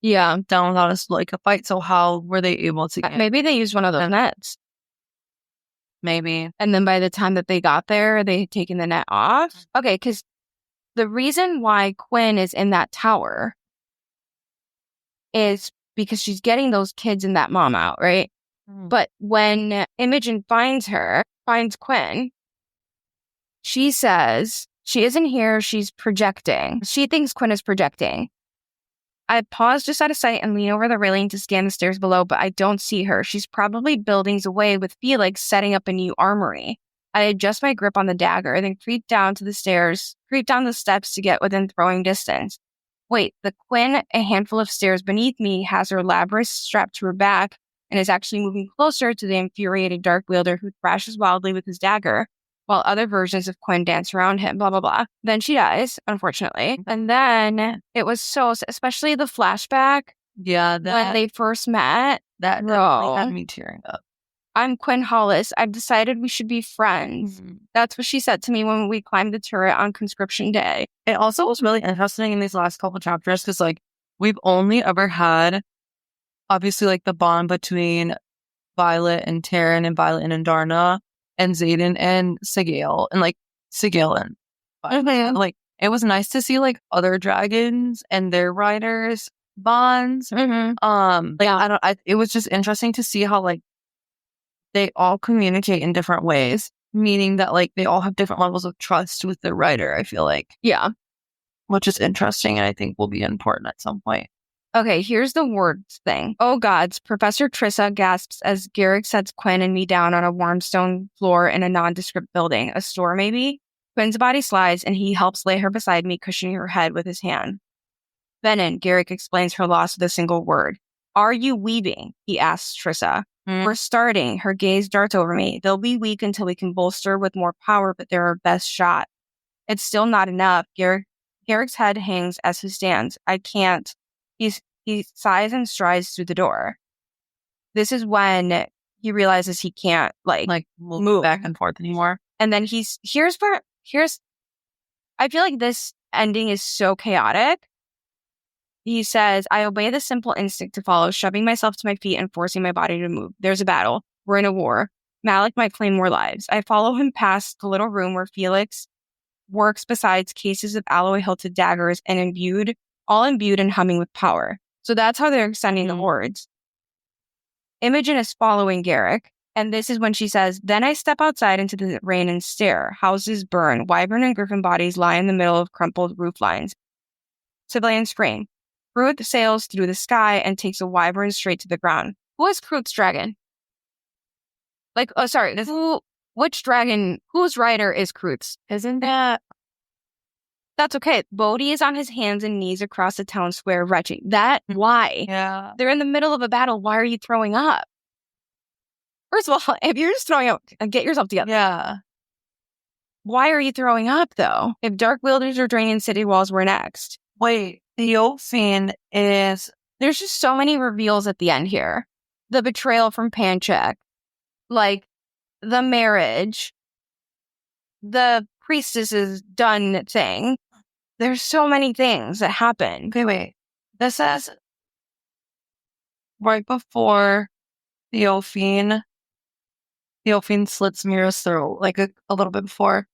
down without us like a fight, so how were they able to maybe they used one of those nets. Maybe. And then by the time that they got there, they had taken the net off. Okay, because the reason why Quinn is in that tower is because she's getting those kids and that mom out, right? But when Imogen finds Quinn, she says she isn't here, she's projecting. She thinks Quinn is projecting. I pause just out of sight and lean over the railing to scan the stairs below, but I don't see her. She's probably buildings away with Felix setting up a new armory. I adjust my grip on the dagger, then creep down the steps to get within throwing distance. Wait, the Quinn, a handful of stairs beneath me, has her Labrys strapped to her back and is actually moving closer to the infuriated dark wielder who thrashes wildly with his dagger, while other versions of Quinn dance around him, blah, blah, blah. Then she dies, unfortunately. And then it was especially the flashback. Yeah, when they first met. That definitely had me tearing up. I'm Quinn Hollis. I've decided we should be friends. That's what she said to me when we climbed the turret on conscription day. It also was really interesting in these last couple chapters because, like, we've only ever had, obviously, like, the bond between Violet and Taryn and Violet and Indarna and Xaden and Sigil and, like, Sigil and Violet. Like, it was nice to see, like, other dragons and their riders' bonds. It was just interesting to see how, like, they all communicate in different ways, meaning that like they all have different levels of trust with their writer, I feel like. Yeah. Which is interesting and I think will be important at some point. Okay, here's the words thing. Oh gods, Professor Trissa gasps as Garrick sets Quinn and me down on a warm stone floor in a nondescript building. A store, maybe? Quinn's body slides and he helps lay her beside me, cushioning her head with his hand. Venin, Garrick explains her loss with a single word. Are you weaving? He asks Trissa. We're starting. Her gaze darts over me. They'll be weak until we can bolster with more power, but they're our best shot. It's still not enough. Garrick's head hangs as he stands. I can't. He sighs and strides through the door. This is when he realizes he can't like move back and forth anymore. And then here's I feel like this ending is so chaotic. He says, I obey the simple instinct to follow, shoving myself to my feet and forcing my body to move. There's a battle. We're in a war. Malik might claim more lives. I follow him past the little room where Felix works besides cases of alloy-hilted daggers and all imbued and humming with power. So that's how they're extending the hordes. Imogen is following Garrick, and this is when she says, then I step outside into the rain and stare. Houses burn. Wyvern and griffin bodies lie in the middle of crumpled roof lines. Civilians scream. Kruth sails through the sky and takes a wyvern straight to the ground. Who is Kruth's dragon? Which dragon, whose rider is Kruth's? Isn't that? That's okay. Bodhi is on his hands and knees across the town square, retching. Why? Yeah. They're in the middle of a battle. Why are you throwing up? First of all, if you're just throwing up, get yourself together. Yeah. Why are you throwing up, though? If dark wielders are draining city walls, we're next. Wait. Theophane is... There's just so many reveals at the end here. The betrayal from Panchek. Like, the marriage. The priestess's done thing. There's so many things that happen. Okay, wait. This says... Right before Theophane slits Mira's throat. Like, a little bit before.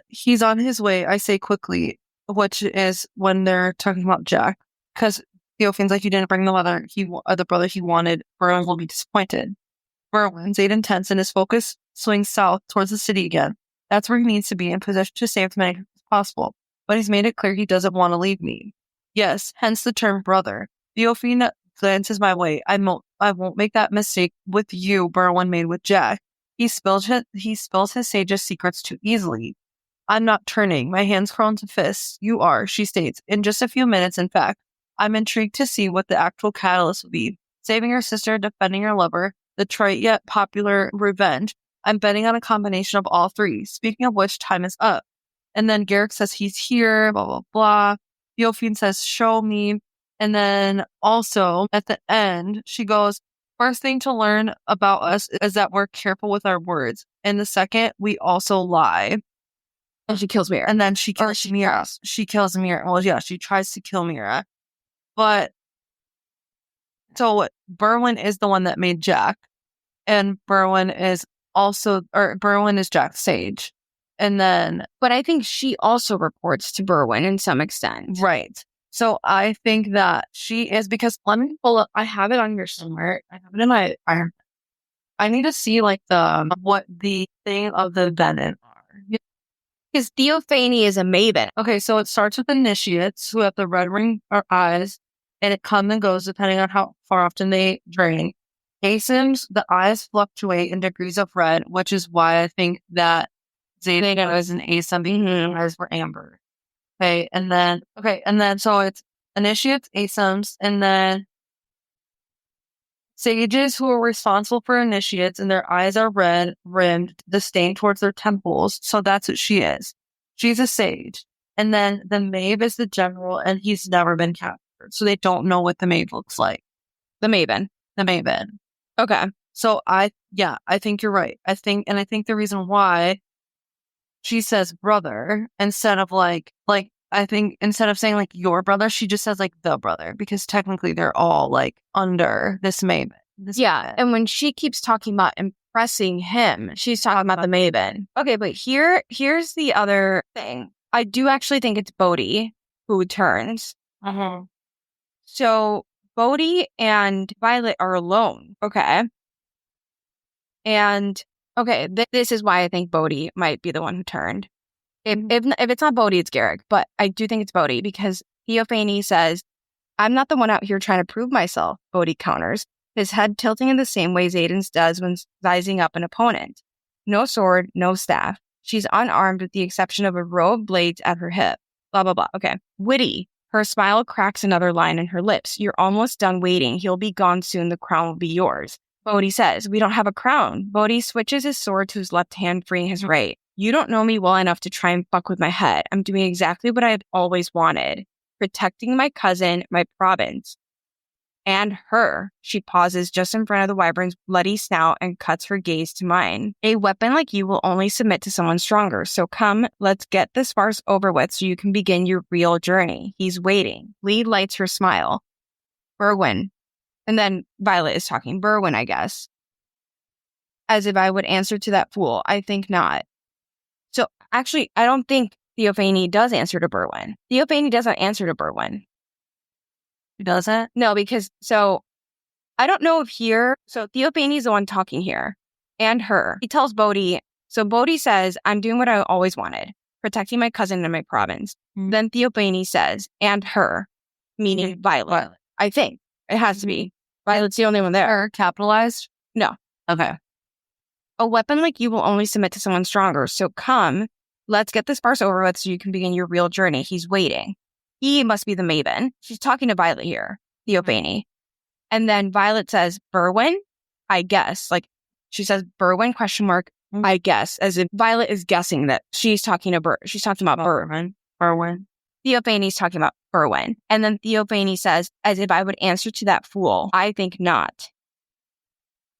He's on his way, I say quickly, which is when they're talking about Jack. Because Theophane's like, you didn't bring the the brother he wanted. Berwin will be disappointed. Berwin, Zayden tense and his focus swings south towards the city again. That's where he needs to be in position to save as many as possible. But he's made it clear he doesn't want to leave me. Yes, hence the term brother. Theophane glances my way. I won't make that mistake with you Berwin made with Jack. He spills his sage's secrets too easily. I'm not turning. My hands curl into fists. You are, she states. In just a few minutes, in fact. I'm intrigued to see what the actual catalyst will be. Saving her sister, defending her lover, the trite yet popular revenge. I'm betting on a combination of all three. Speaking of which, time is up. And then Garrick says he's here, blah, blah, blah. Theophane says, show me. And then also at the end, she goes, first thing to learn about us is that we're careful with our words. And the second, we also lie. And she kills Mira. And then she kills Mira. She kills Mira. Well, yeah, she tries to kill Mira. But so Berwin is the one that made Jack. And Berwin is Jack's sage. And then, but I think she also reports to Berwin in some extent. Right. So I think that she is, because let me pull up, I have it on here somewhere. I have it in my iron. I need to see like what the thing of the Venom are. Because Theophane is a maven. Okay, so it starts with initiates who have the red ring or eyes, and it comes and goes depending on how far often they drain. ASIMs, the eyes fluctuate in degrees of red, which is why I think that Zeta was an ASIM because the eyes were amber. And then so it's initiates, ASIMs, and then sages who are responsible for initiates, and their eyes are red rimmed, disdain towards their temples. So that's what she is. She's a sage. And then the Maeve is the general, and he's never been captured. So they don't know what the Maeve looks like. The Maven. Okay. So I think you're right. I think the reason why she says brother instead of like I think instead of saying like your brother, she just says like the brother, because technically they're all like under this Maven. Yeah. And when she keeps talking about impressing him, she's talking about the Maven. Okay, but here's the other thing. I do actually think it's Bodhi who turns. Uh-huh. So Bodhi and Violet are alone. Okay. And okay, this is why I think Bodhi might be the one who turned. If it's not Bodhi, it's Garrick. But I do think it's Bodhi because Theophane says, I'm not the one out here trying to prove myself, Bodhi counters, his head tilting in the same way Zayden's does when sizing up an opponent. No sword, no staff. She's unarmed with the exception of a row of blades at her hip. Blah, blah, blah. Okay. Witty. Her smile cracks another line in her lips. You're almost done waiting. He'll be gone soon. The crown will be yours. Bodhi says, we don't have a crown. Bodhi switches his sword to his left hand, freeing his right. You don't know me well enough to try and fuck with my head. I'm doing exactly what I've always wanted. Protecting my cousin, my province. And her. She pauses just in front of the wyvern's bloody snout and cuts her gaze to mine. A weapon like you will only submit to someone stronger. So come, let's get this farce over with so you can begin your real journey. He's waiting. Lee lights her smile. Berwin. And then Violet is talking. Berwin, I guess. As if I would answer to that fool. I think not. So actually, I don't think Theophane does answer to Berwin. Theophane doesn't answer to Berwin. He doesn't? No, because I don't know if so Theophane is the one talking here and her. He tells Bodhi, so Bodhi says, I'm doing what I always wanted, protecting my cousin and my province. Mm-hmm. Then Theophane says, and her, meaning Violet. I think it has to be. Violet's the only one there. Capitalized? No. Okay. A weapon like you will only submit to someone stronger. So come, let's get this farce over with so you can begin your real journey. He's waiting. He must be the Maven. She's talking to Violet here, Theophane. And then Violet says, Berwin? I guess. Like, she says, Berwin, ? I guess. As if Violet is guessing that she's talking about Berwin. Theophane's talking about Berwin. And then Theophane says, as if I would answer to that fool. I think not.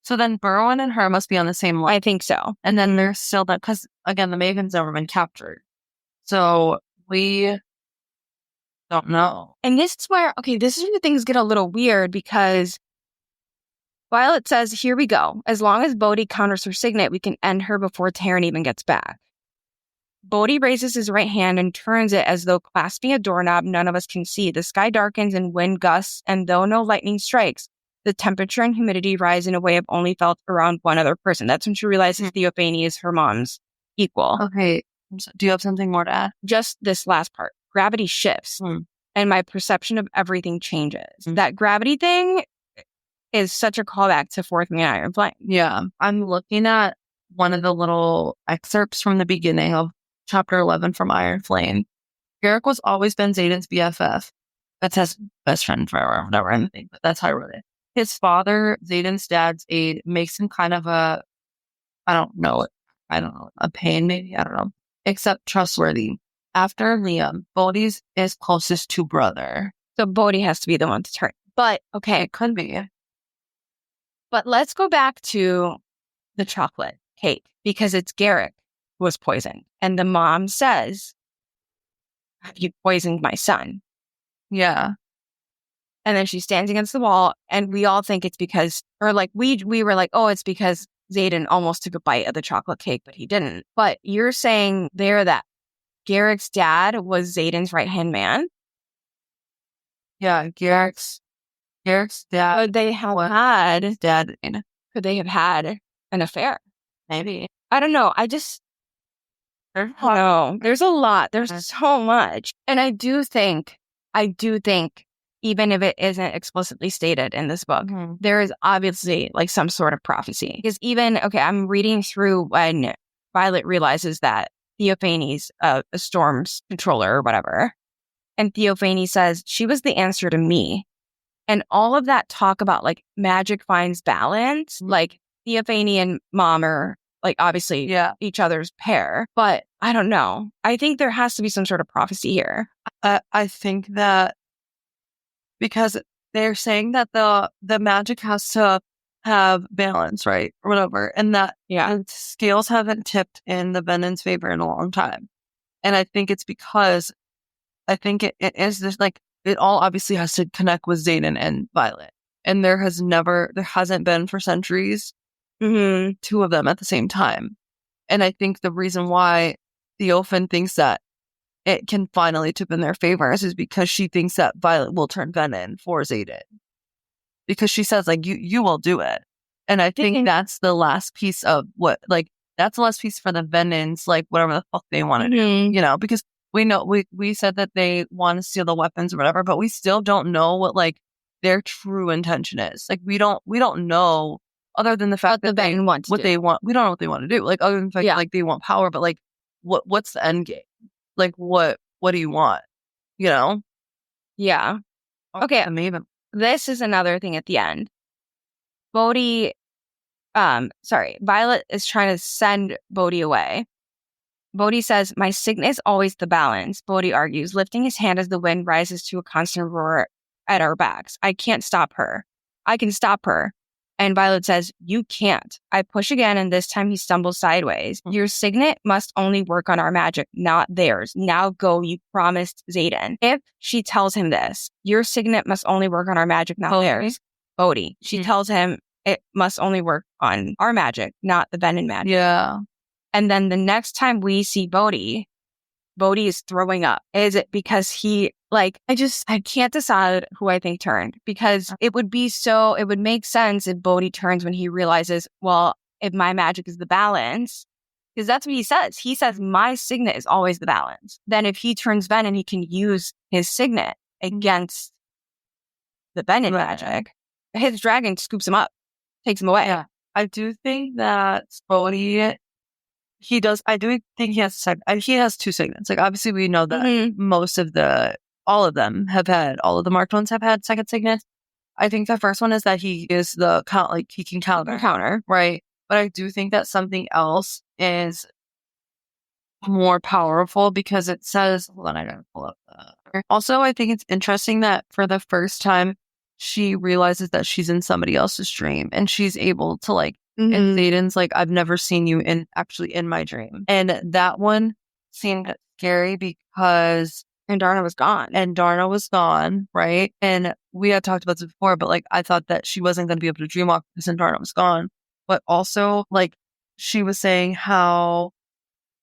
So then Berwin and her must be on the same line. I think so. And then there's still that, because again, the Maven's never been captured. So we don't know. And this is where things get a little weird, because Violet says, here we go. As long as Bodhi counters her signet, we can end her before Taryn even gets back. Bodhi raises his right hand and turns it as though clasping a doorknob none of us can see. The sky darkens and wind gusts, and though no lightning strikes, the temperature and humidity rise in a way I've only felt around one other person. That's when she realizes Theophany is her mom's equal. Okay. Do you have something more to add? Just this last part. Gravity shifts, and my perception of everything changes. That gravity thing is such a callback to Fourth Man Iron Flame. Yeah. I'm looking at one of the little excerpts from the beginning of chapter 11 from Iron Flame. Garrick was always been Zayden's BFF. That's his best friend forever, whatever, anything, but that's how I wrote it. His father, Zayden's dad's aide, makes him kind of a, I don't know, a pain maybe, I don't know, except trustworthy. After Liam, Bodhi's is closest to brother. So Bodhi has to be the one to turn. But, okay. It could be. But let's go back to the chocolate cake, because it's Garrick who was poisoned. And the mom says, have you poisoned my son? Yeah. And then she stands against the wall, and we all think it's because, or like we were like, oh, it's because Zayden almost took a bite of the chocolate cake, but he didn't. But you're saying there that Garrick's dad was Zayden's right-hand man? Yeah, Garrick's dad. Could they have had dad? Could they have had an affair? Maybe. I don't know. No, there's a lot. There's so much. And I do think, even if it isn't explicitly stated in this book, there is obviously like some sort of prophecy. Because even, I'm reading through when Violet realizes that Theophany's a Storm's controller or whatever. And Theophany says, she was the answer to me. And all of that talk about like magic finds balance, like Theophany and Mom are like obviously each other's pair. But I don't know. I think there has to be some sort of prophecy here. I think that because they're saying that the magic has to have balance, right? Or whatever. And that the scales haven't tipped in the Venon's favor in a long time. And I think it's because I think it is this like, it all obviously has to connect with Zayden and Violet. And there hasn't been for centuries, two of them at the same time. And I think the reason why Theophan thinks that it can finally tip in their favor is because she thinks that Violet will turn Venom for Zayden. Because she says, like, you will do it. And I think that's the last piece of that's the last piece for the Venons, like, whatever the fuck they want to do, because we know, we said that they want to steal the weapons or whatever, but we still don't know what, like, their true intention is. Like, we don't know, other than the fact that they want what they want. We don't know what they want to do. Like, other than the fact that, like, they want power, but, like, what's the end game? Like, what do you want? Yeah. Okay. Amazing. This is another thing at the end. Violet is trying to send Bodhi away. Bodhi says, my signet is always the balance. Bodhi argues, lifting his hand as the wind rises to a constant roar at our backs. I can't stop her. I can stop her. And Violet says, you can't. I push again, and this time he stumbles sideways. Your signet must only work on our magic, not theirs. Now go, you promised Zayden. If she tells him this, your signet must only work on our magic, not theirs. Bodhi. She tells him it must only work on our magic, not the Venom magic. Yeah. And then the next time we see Bodhi is throwing up. Is it because he, like, I can't decide who I think turned, because it would make sense if Bodhi turns when he realizes, well, if my magic is the balance, because that's what he says. He says, my signet is always the balance. Then if he turns Venom, he can use his signet against the Venom magic. His dragon scoops him up, takes him away. Yeah. I do think that Bodhi, I do think he has he has two signets. Like, obviously we know that all of the marked ones have had second signets. I think the first one is that he is the count, like he can counter, right? But I do think that something else is more powerful, because it says, hold on, I gotta pull up. Also, I think it's interesting that for the first time, she realizes that she's in somebody else's dream, and she's able to, like, and Zayden's like, I've never seen you in my dream. And that one seemed scary because Darna was gone, right? And we had talked about this before, but, like, I thought that she wasn't going to be able to dream walk because Darna was gone. But also, like, she was saying how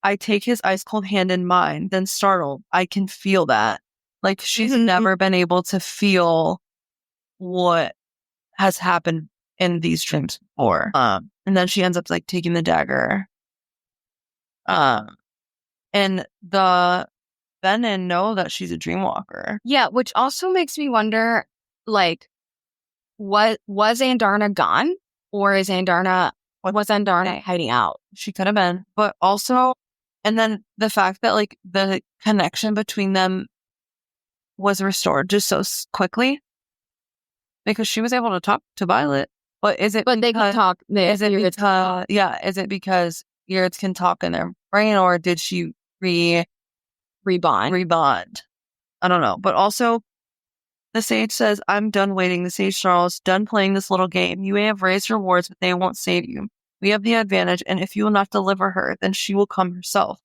I take his ice cold hand in mine, then startled. I can feel that. Like, she's never been able to feel what has happened in these dreams before. And then she ends up like taking the dagger. And the Venom know that she's a dreamwalker. Yeah, which also makes me wonder, like, what was Andarna gone? Or was Andarna hiding out? She could have been. But also, and then the fact that like the connection between them was restored just so quickly because she was able to talk to Violet. But is it? But they can talk. Is it because? Yeah. Is it because Yurits can talk in their brain, or did she rebond? I don't know. But also, the sage says, "I'm done waiting." The sage snarls, "Done playing this little game. You may have raised your wards, but they won't save you. We have the advantage, and if you will not deliver her, then she will come herself."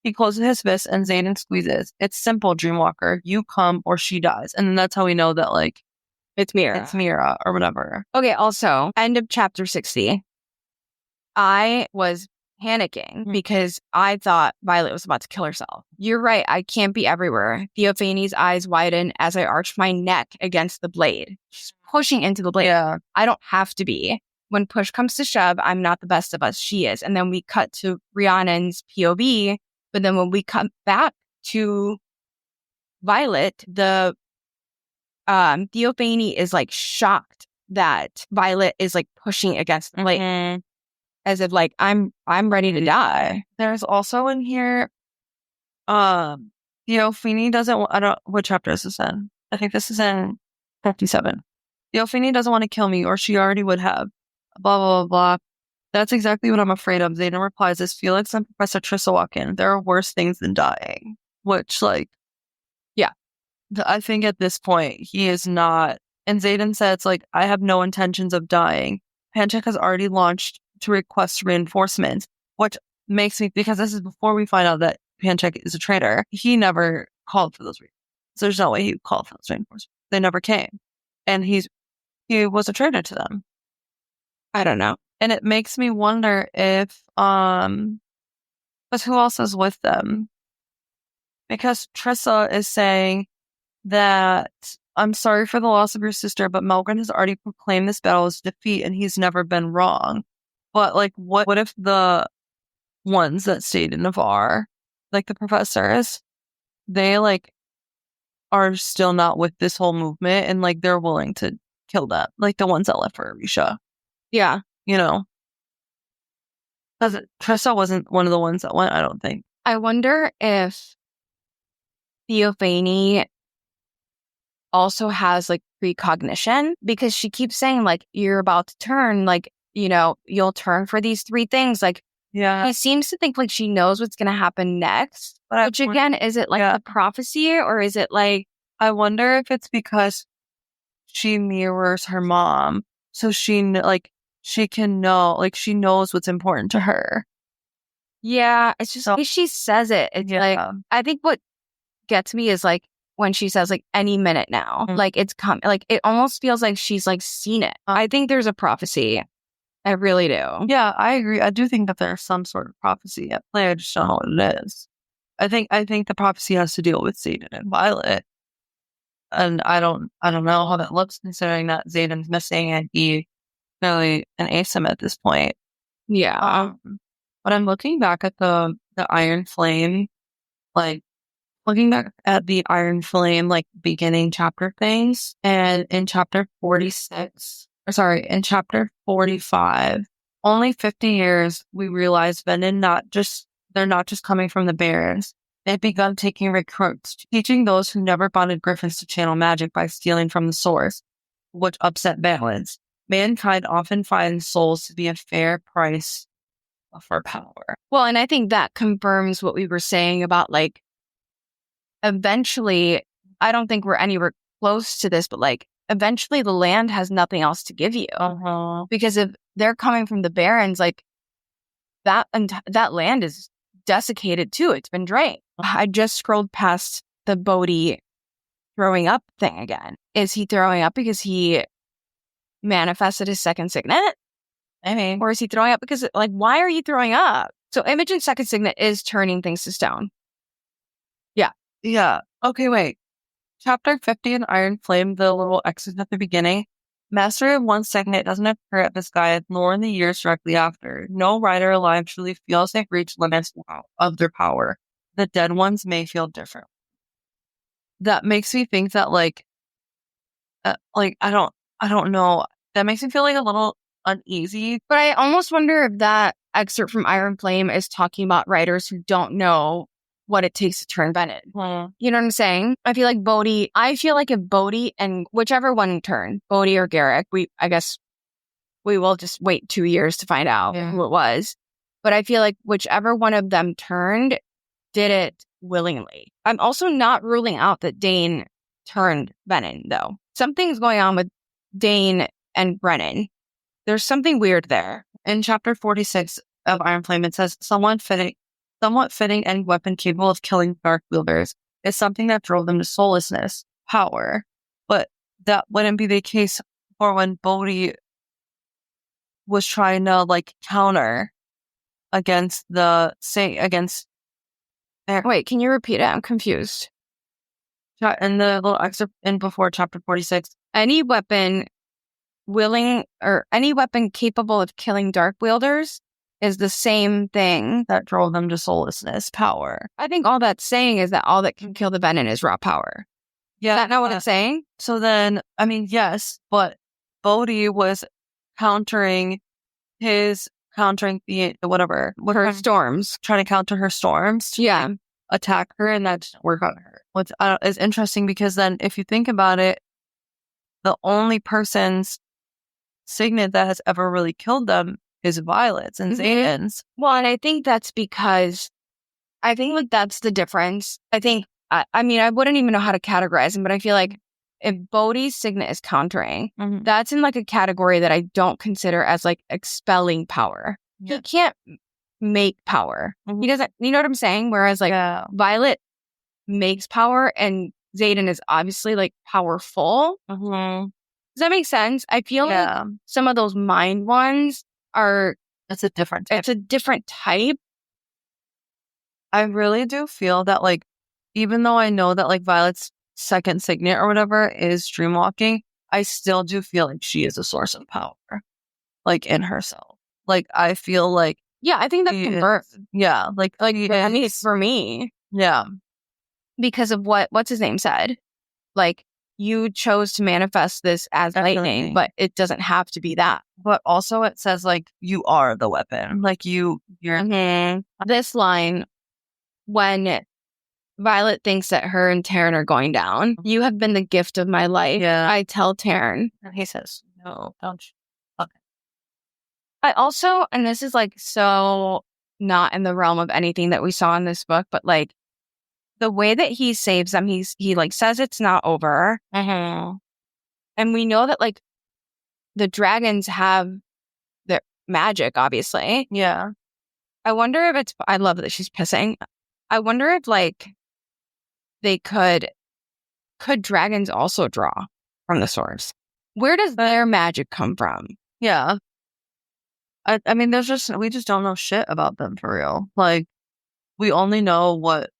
He closes his fist, and Xaden squeezes. It's simple, Dreamwalker. You come, or she dies. And then that's how we know that, like, it's Mira. It's Mira, or whatever. Okay, also, end of chapter 60. I was panicking because I thought Violet was about to kill herself. You're right, I can't be everywhere. Theophanie's eyes widen as I arch my neck against the blade. She's pushing into the blade. Yeah. I don't have to be. When push comes to shove, I'm not the best of us. She is. And then we cut to Rhiannon's POV. But then when we come back to Violet, the Theophanie is like shocked that Violet is like pushing against the blade. As if like I'm ready to die. There's also in here, Theophany doesn't. I don't. What chapter is this in? I think this is in 57. Theophany doesn't want to kill me, or she already would have. Blah blah blah blah. That's exactly what I'm afraid of. Xaden replies as Felix and Professor Trissa walk in. There are worse things than dying. Which, like, yeah, I think at this point he is not. And Xaden says, like, I have no intentions of dying. Panchak has already launched to request reinforcements, which makes me, because this is before we find out that Panchak is a traitor. He never called for those reinforcements. There's no way he called for those reinforcements. They never came, and he was a traitor to them. I don't know, and it makes me wonder if but who else is with them? Because Trissa is saying that I'm sorry for the loss of your sister, but Melgren has already proclaimed this battle as defeat, and he's never been wrong. But, like, what if the ones that stayed in Navarre, like the professors, they, like, are still not with this whole movement, and, like, they're willing to kill them. Like, the ones that left for Arisha. Yeah. You know? Because Trissa wasn't one of the ones that went, I don't think. I wonder if Theophany also has, like, precognition, because she keeps saying, like, you're about to turn, like, you know, you'll turn for these 3 things. Like, yeah, he seems to think like she knows what's going to happen next. But which again, is it like a prophecy, or is it like, I wonder if it's because she mirrors her mom. So she, like, she can know, like, she knows what's important to her. Yeah, it's just, if she says it, it's like, I think what gets me is like, when she says like any minute now, like it's come, like it almost feels like she's like seen it. I think there's a prophecy. I really do. Yeah, I agree. I do think that there's some sort of prophecy at play. I just don't know what it is. I think the prophecy has to deal with Xaden and Violet. And I don't know how that looks, considering that Xaden's missing and he's really an ASIM at this point. Yeah. But I'm looking back at the Iron Flame, like, looking back at the Iron Flame, like, beginning chapter things, and in chapter 45, only 50 years, we realized Venom they're not just coming from the Barrens. They've begun taking recruits, teaching those who never bonded griffins to channel magic by stealing from the source, which upset balance. Mankind often finds souls to be a fair price for power. Well, and I think that confirms what we were saying about, like, eventually, I don't think we're anywhere close to this, but like, eventually the land has nothing else to give you. Because if they're coming from the Barrens, like, that land is desiccated too. It's been drained. I just scrolled past the Bodhi throwing up thing again. Is he throwing up because he manifested his second signet? I mean, or is he throwing up because, like, why are you throwing up? So Imogen's second signet is turning things to stone. Yeah. Okay, wait. Chapter 50 in Iron Flame, the little exit at the beginning. Mastery of one signet doesn't occur at this guide, nor in the years directly after. No writer alive truly feels they've reached limits of their power. The dead ones may feel different. That makes me think that I don't know. That makes me feel like a little uneasy. But I almost wonder if that excerpt from Iron Flame is talking about writers who don't know what it takes to turn Bennett. You know what I'm saying? I feel like if Bodhi and whichever one turned, Bodhi or Garrick, I guess we will just wait 2 years to find out who it was. But I feel like whichever one of them turned did it willingly. I'm also not ruling out that Dane turned Bennett, though. Something's going on with Dane and Brennan. There's something weird there. In chapter 46 of Iron Flame, it says, somewhat fitting any weapon capable of killing dark wielders is something that drove them to soullessness, power. But that wouldn't be the case for when Bodhi was trying to counter against Wait, can you repeat it? I'm confused. In the little excerpt in before chapter 46, any weapon capable of killing dark wielders is the same thing that drove them to soullessness, power. I think all that's saying is that all that can kill the Bennett is raw power. Yeah. Is that not what it's saying? So then, I mean, yes, but Bodhi was countering the whatever. Her storms. Trying to counter her storms. To attack her, and that didn't work on her. Which is interesting because then if you think about it, the only person's signet that has ever really killed them is Violet's and Xaden's. Well, and I think that's because that's the difference. I think, I mean, I wouldn't even know how to categorize them, but I feel like if Bodhi's signet is countering, that's in a category that I don't consider as expelling power. Yeah. He can't make power. He doesn't, you know what I'm saying? Whereas Violet makes power and Xaden is obviously powerful. Does that make sense? I feel like some of those mind ones it's a different type. I really do feel that even though I know that Violet's second signet or whatever is dreamwalking, I still do feel like she is a source of power, in herself. I feel I think that's confirmed. I mean, for me, because of what's his name said, you chose to manifest this as lightning, but it doesn't have to be that. But also it says you are the weapon. You're this line when Violet thinks that her and Taryn are going down. You have been the gift of my life. Yeah. I tell Taryn. And he says, no, don't you? Okay. I also, and this is so not in the realm of anything that we saw in this book, but the way that he saves them, he says it's not over. And we know that the dragons have their magic, obviously. Yeah. I wonder if I love that she's pissing. I wonder if they could dragons also draw from the source? Where does their magic come from? Yeah. I mean, we just don't know shit about them for real. We only know what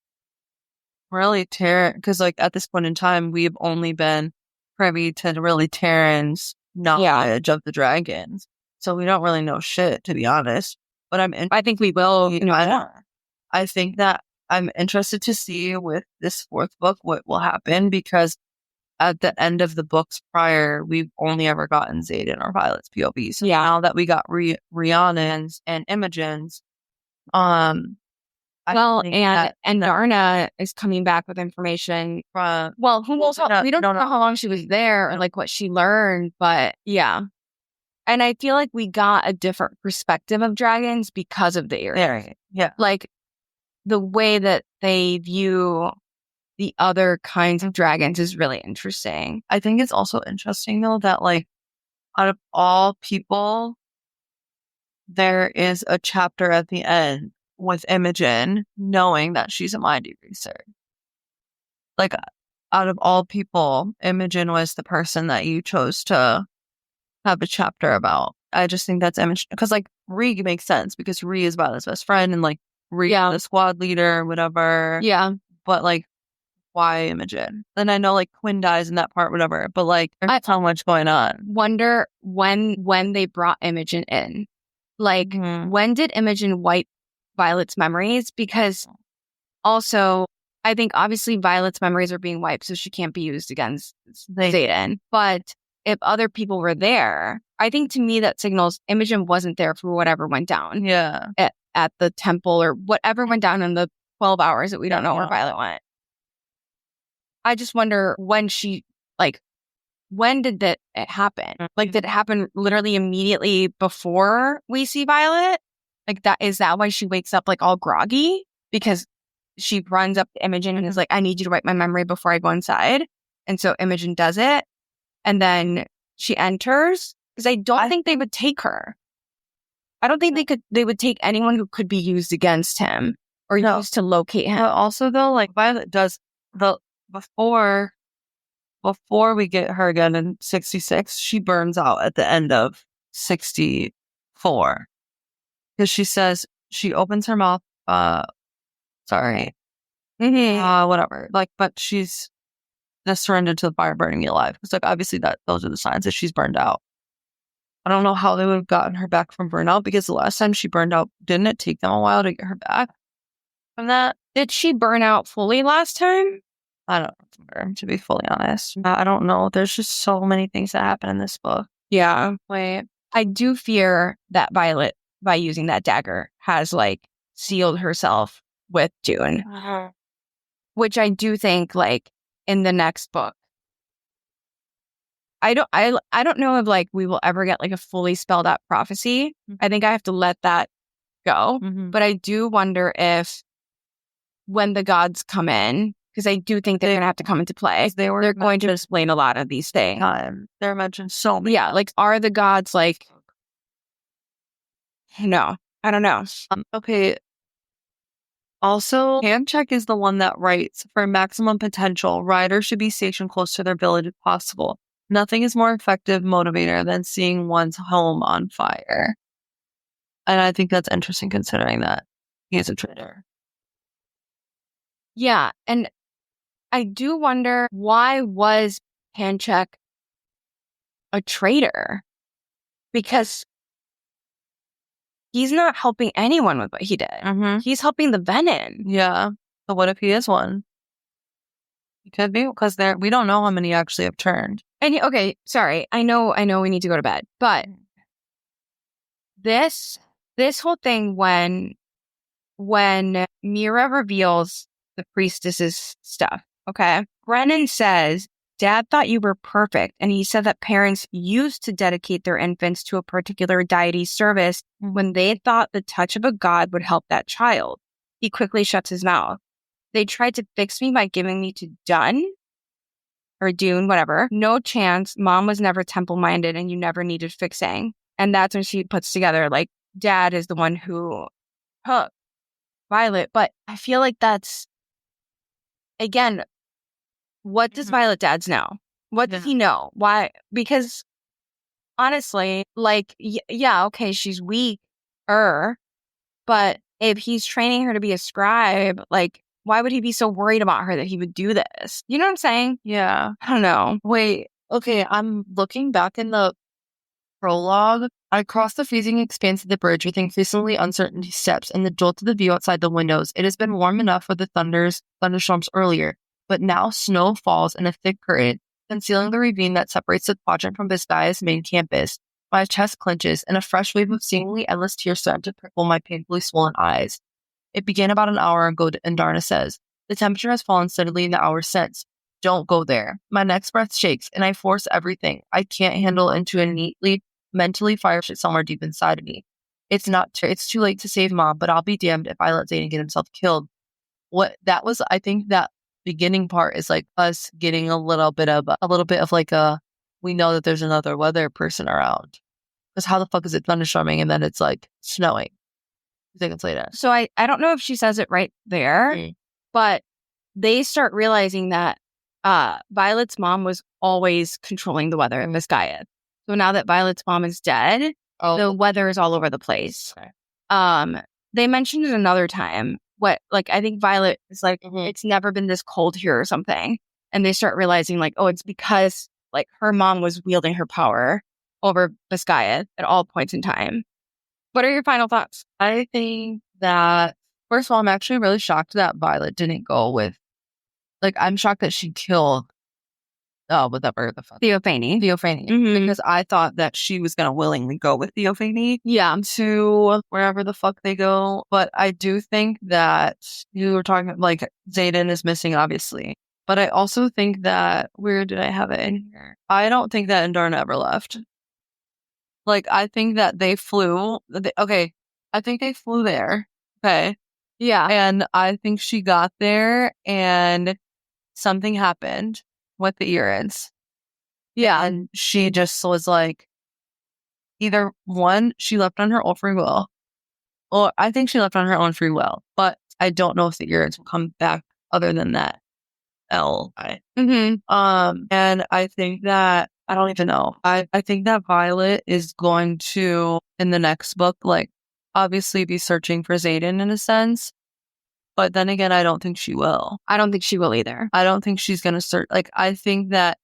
really Taryn, because at this point in time, we've only been privy to really Taryn's knowledge of the dragons. So we don't really know shit, to be honest. But I think we will. I think that I'm interested to see with this fourth book what will happen, because at the end of the books prior, we've only ever gotten Xaden or Violet's POV. So now that we got Rhiannon's and Imogen's, and Darna is coming back with information from, who knows we don't know how long she was there or what she learned, but yeah. And I feel we got a different perspective of dragons because of the era. Yeah. The way that they view the other kinds of dragons is really interesting. I think it's also interesting though that out of all people, there is a chapter at the end with Imogen knowing that she's a mind eraser. Out of all people, Imogen was the person that you chose to have a chapter about. I just think that's Imogen. Because, like, Ree makes sense because Ree is Violet's best friend and, like, Ree Yeah. the squad leader, whatever. Yeah. But, like, why Imogen? Then I know, like, Quinn dies in that part, whatever. But, like, there's so much going on. Wonder when they brought Imogen in. Like, when did Imogen wipe Violet's memories? Because also, I think obviously Violet's memories are being wiped, so she can't be used against Xaden. But if other people were there, I think to me that signals Imogen wasn't there for whatever went down. Yeah. At the temple or whatever went down in the 12 hours that we don't know where Violet went. I just wonder when did that happen? Like, did it happen literally immediately before we see Violet? Like, is that why she wakes up like all groggy? Because she runs up to Imogen and is like, I need you to wipe my memory before I go inside. And so Imogen does it. And then she enters. Because I don't think they would take her. I don't think they would take anyone who could be used against him or used to locate him. Also, though, like, Violet does before we get her again in 66, she burns out at the end of 64. Because she says, she opens her mouth, whatever. Like, but she's just surrendered to the fire burning me alive. Because, like, obviously those are the signs that she's burned out. I don't know how they would have gotten her back from burnout because the last time she burned out, didn't it take them a while to get her back from that? Did she burn out fully last time? I don't remember, to be fully honest. I don't know. There's just so many things that happen in this book. Yeah. Wait. I do fear that Violet, by using that dagger, has, like, sealed herself with June. Which I do think, like, in the next book. I don't know if, like, we will ever get, like, a fully spelled out prophecy. I think I have to let that go. But I do wonder if when the gods come in, because I do think they're going to have to come into play. They're going to explain a lot of these things. They're mentioned so many. Yeah, like, are the gods, like... No, I don't know. Okay. Also, Handcheck is the one that writes, for maximum potential, riders should be stationed close to their village if possible. Nothing is more effective motivator than seeing one's home on fire. And I think that's interesting considering that he's a traitor. Yeah, and I do wonder, why was Handcheck a traitor? Because he's not helping anyone with what he did. He's helping the Venom. Yeah. So what if he is one? He could be, because we don't know how many actually have turned. And okay, sorry. I know we need to go to bed. But this whole thing when Mira reveals the priestess's stuff, okay? Brennan says, Dad thought you were perfect, and he said that parents used to dedicate their infants to a particular deity's service when they thought the touch of a god would help that child. He quickly shuts his mouth. They tried to fix me by giving me to Dune, whatever. No chance. Mom was never temple-minded, and you never needed fixing. And that's when she puts together, like, Dad is the one who hooked Violet. But I feel like that's, again, what does Violet Dad's know? What does he know? Why? Because honestly, like, yeah, okay, she's weaker, but if he's training her to be a scribe, like, why would he be so worried about her that he would do this? You know what I'm saying? Yeah. I don't know. Wait, okay, I'm looking back in the prologue. I crossed the freezing expanse of the bridge with increasingly uncertain steps and the jolt of the view outside the windows. It has been warm enough for the thunderstorms earlier, but now snow falls in a thick curtain, concealing the ravine that separates the quadrant from Biscaya's main campus. My chest clenches, and a fresh wave of seemingly endless tears start to prickle my painfully swollen eyes. It began about an hour ago, Indarna says. The temperature has fallen steadily in the hours since. Don't go there. My next breath shakes, and I force everything I can't handle into a neatly, mentally fire shit somewhere deep inside of me. It's too late to save Mom, but I'll be damned if I let Xaden get himself killed. I think that beginning part is like us getting a little bit of like we know that there's another weather person around. Because how the fuck is it thunderstorming and then it's like snowing? Seconds later. So I don't know if she says it right there, but they start realizing that Violet's mom was always controlling the weather in Biscaya. So now that Violet's mom is dead, The weather is all over the place. Okay. They mentioned it another time. I think Violet is like, it's never been this cold here or something. And they start realizing like, oh, it's because like her mom was wielding her power over Biscaya at all points in time. What are your final thoughts? I think that, first of all, I'm actually really shocked that Violet didn't go with, like, I'm shocked that she killed, whatever the fuck. Theophany. Because I thought that she was going to willingly go with Theophany. Yeah. To wherever the fuck they go. But I do think that you were talking, like, Xaden is missing, obviously. But I also think that, where did I have it in here? I don't think that Andarna ever left. Like, I think that they flew. I think they flew there. Okay. Yeah. And I think she got there and something happened with the Urids. Yeah. And she just was like, either one, she left on her own free will, or I think she left on her own free will, but I don't know if the Urids will come back other than that. And I think that, I don't even know. I think that Violet is going to, in the next book, like, obviously be searching for Xaden in a sense. But then again, I don't think she will. I don't think she will either. I don't think she's going to search. Like, I think that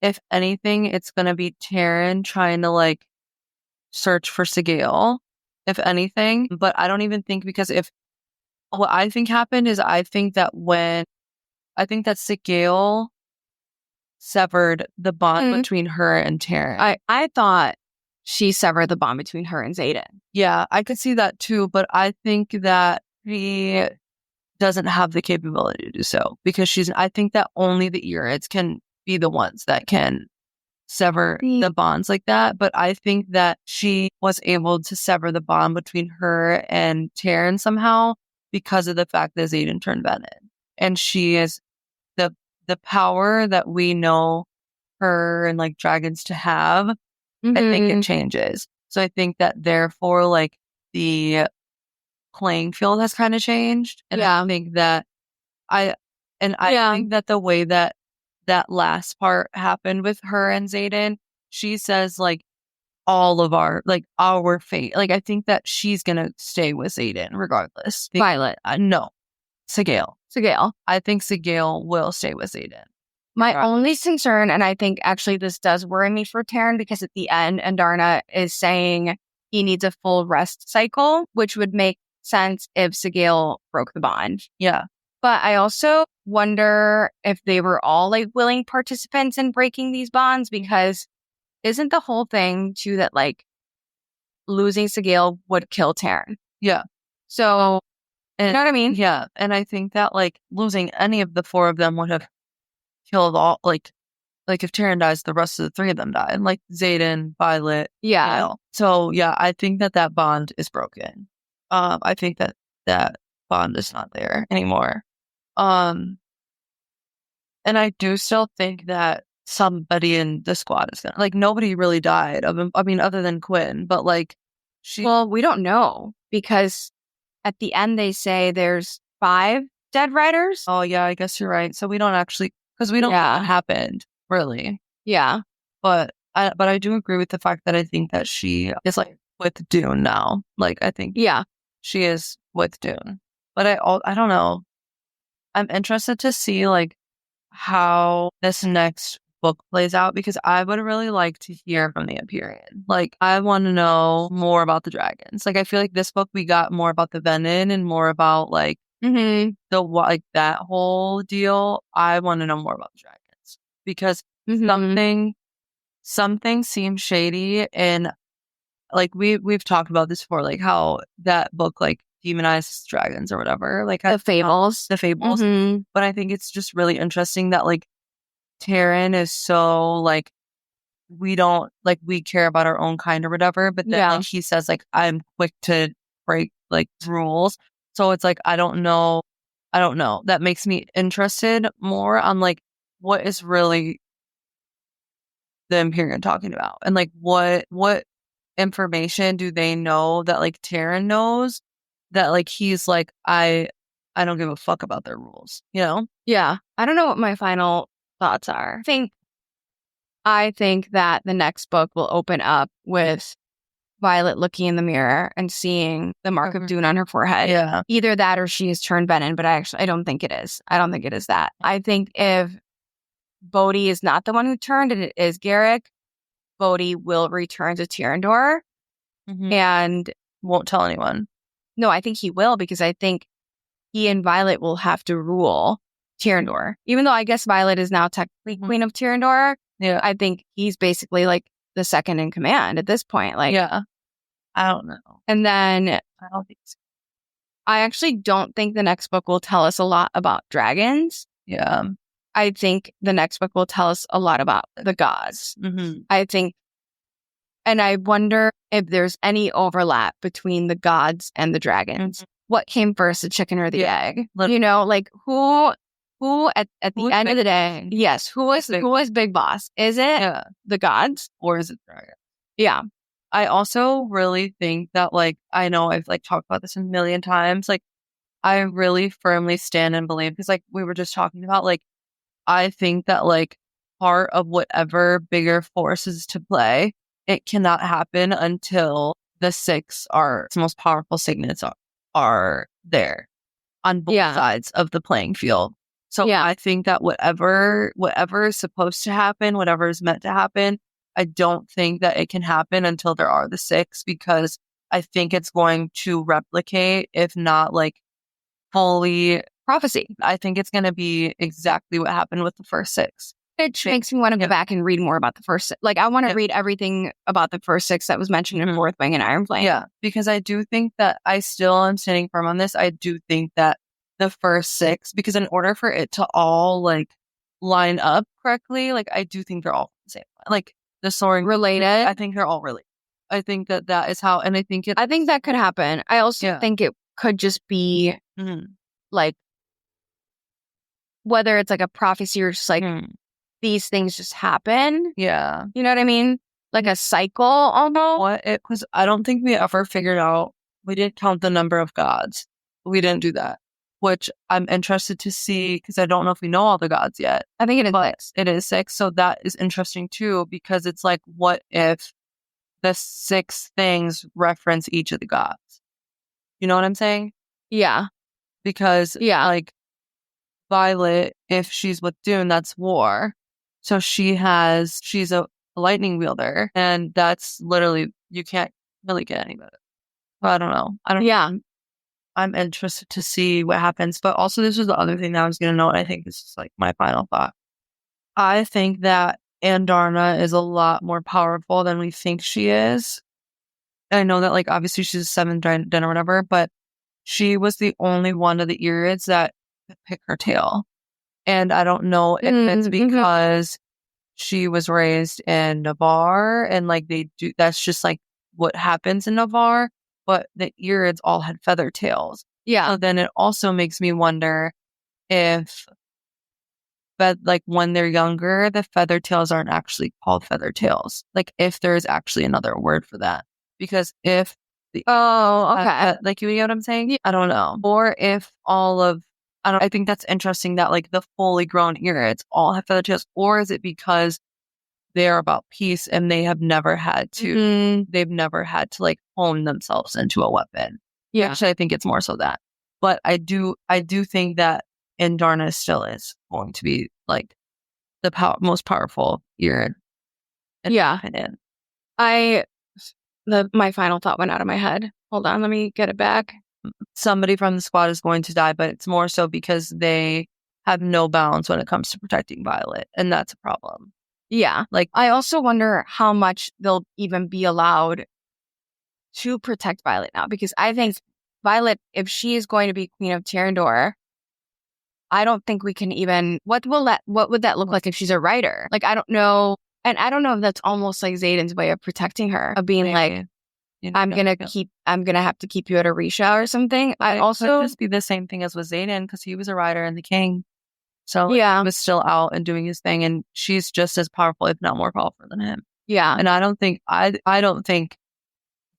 if anything, it's going to be Taryn trying to, like, search for Sigale, if anything. But I don't even think, because what I think happened is I think that Sigale severed the bond between her and Taryn. I thought she severed the bond between her and Xaden. Yeah, I could see that too, but I think that he doesn't have the capability to do so, because I think that only the Urids can be the ones that can sever the bonds like that. But I think that she was able to sever the bond between her and Taryn somehow because of the fact that Xaden turned Venom. And she is the power that we know her and like dragons to have. I think it changes. So I think that therefore, like, the playing field has kind of changed. And I think that I think that the way that last part happened with her and Xaden, she says like all of our fate. Like, I think that she's gonna stay with Xaden regardless. Violet. No. Sigale. Sigale. I think Sigale will stay with Xaden. My only concern, and I think actually this does worry me for Taryn, because at the end, Andarna is saying he needs a full rest cycle, which would make sense if Sigale broke the bond. Yeah. But I also wonder if they were all like willing participants in breaking these bonds, because isn't the whole thing too that like losing Sigale would kill Taryn? Yeah. So, you know what I mean? Yeah. And I think that like losing any of the four of them would have killed all, like if Taryn dies, the rest of the three of them die. And like Xaden, Violet. Yeah. You know. So yeah, I think that bond is broken. I think that bond is not there anymore. And I do still think that somebody in the squad is gonna, like, nobody really died of him. I mean, other than Quinn, but like well, we don't know, because at the end they say there's 5 dead riders. Oh yeah, I guess you're right. So we don't actually, because we don't know what happened, really. Yeah. But I do agree with the fact that I think that she is like with Dune now. Like, I think she is with Dune. But I don't know. I'm interested to see like how this next book plays out, because I would really like to hear from the Empyrean. Like, I want to know more about the dragons. Like, I feel like this book we got more about the Venin and more about like that whole deal. I want to know more about the dragons, because something seems shady, and like we've talked about this before, like how that book like demonizes dragons or whatever, like the fables. But I think it's just really interesting that like Taryn is so like, we don't like, we care about our own kind or whatever, but then like he says like, I'm quick to break like rules. So it's like, I don't know. That makes me interested more on like what is really the Empyrean talking about, and like what information do they know that like Taryn knows, that like he's like, I don't give a fuck about their rules, you know? Yeah. I don't know what my final thoughts are. I think that the next book will open up with Violet looking in the mirror and seeing the mark of Dune on her forehead. Yeah. Either that or she has turned Benin, but I don't think it is. I don't think it is that. I think if Bodhi is not the one who turned and it is Garrick, Bodhi will return to Tyrrendor and won't tell anyone. No, I think he will, because I think he and Violet will have to rule Tyrrendor. Even though I guess Violet is now technically Queen of Tyrrendor, I think he's basically like the second in command at this point. Like, yeah. I don't know. And then I don't think so. I actually don't think the next book will tell us a lot about dragons. Yeah. I think the next book will tell us a lot about the gods. I think, and I wonder if there's any overlap between the gods and the dragons. What came first, the chicken or the egg? You know, like who at the end of the day, who was Big Boss? Is it the gods or is it dragons? Yeah. I also really think that, like, I know I've like talked about this a million times. Like, I really firmly stand and believe, because like we were just talking about, like, I think that like part of whatever bigger forces to play, it cannot happen until the six most powerful signets are there on both sides of the playing field. So I think that whatever is supposed to happen, whatever is meant to happen, I don't think that it can happen until there are the six, because I think it's going to replicate, if not like fully prophecy. I think it's going to be exactly what happened with the first six. It makes me want to go back and read more about the first six. Like, I want to read everything about the first six that was mentioned in Fourth Wing and Iron Flame. Yeah, because I do think that I still am standing firm on this. I do think that the first six, because in order for it to all like line up correctly, like I do think they're all the same. Like the soaring related. I think they're all related. I think that is how, and I think that could happen. I also think it could just be like, whether it's like a prophecy or just like these things just happen. Yeah. You know what I mean? Like a cycle almost. Because I don't think we ever figured out, we didn't count the number of gods. We didn't do that, which I'm interested to see, because I don't know if we know all the gods yet. I think it is six. It is six. So that is interesting too, because it's like, what if the six things reference each of the gods? You know what I'm saying? Yeah. Because like Violet, if she's with Dune, that's war. So she's a lightning wielder, and that's literally, you can't really get any better. I don't know. I'm interested to see what happens. But also, this was the other thing that I was going to note. I think this is like my final thought. I think that Andarna is a lot more powerful than we think she is. I know that, like, obviously she's a seventh den or whatever, but she was the only one of the Irids that could pick her tail. And I don't know if it's because she was raised in Navarre and like that's just like what happens in Navarre, but the Irids all had feather tails. Yeah. So then it also makes me wonder if, but like when they're younger, the feather tails aren't actually called feather tails. Like if there's actually another word for that. Because if okay. Like, you know what I'm saying? I don't know. Or if I think that's interesting that like the fully grown Irids all have feather tails, or is it because they're about peace and they have never had to, they've never had to like hone themselves into a weapon. Yeah. Actually, I think it's more so that. But I do think that Andarna still is going to be like the most powerful Irid. Yeah. My final thought went out of my head. Hold on, let me get it back. Somebody from the squad is going to die, but it's more so because they have no bounds when it comes to protecting Violet, and that's a problem. Yeah. Like, I also wonder how much they'll even be allowed to protect Violet now, because I think Violet, if she is going to be Queen of Tyrrendor, I don't think we can even, what would that look like if she's a writer? Like, I don't know. And I don't know if that's almost like Xaden's way of protecting her, of being like, I'm going to have to keep you at Orisha or something. I also just be the same thing as with Xaden, because he was a writer and the king. So he was still out and doing his thing, and she's just as powerful, if not more powerful than him. Yeah. And I don't think I think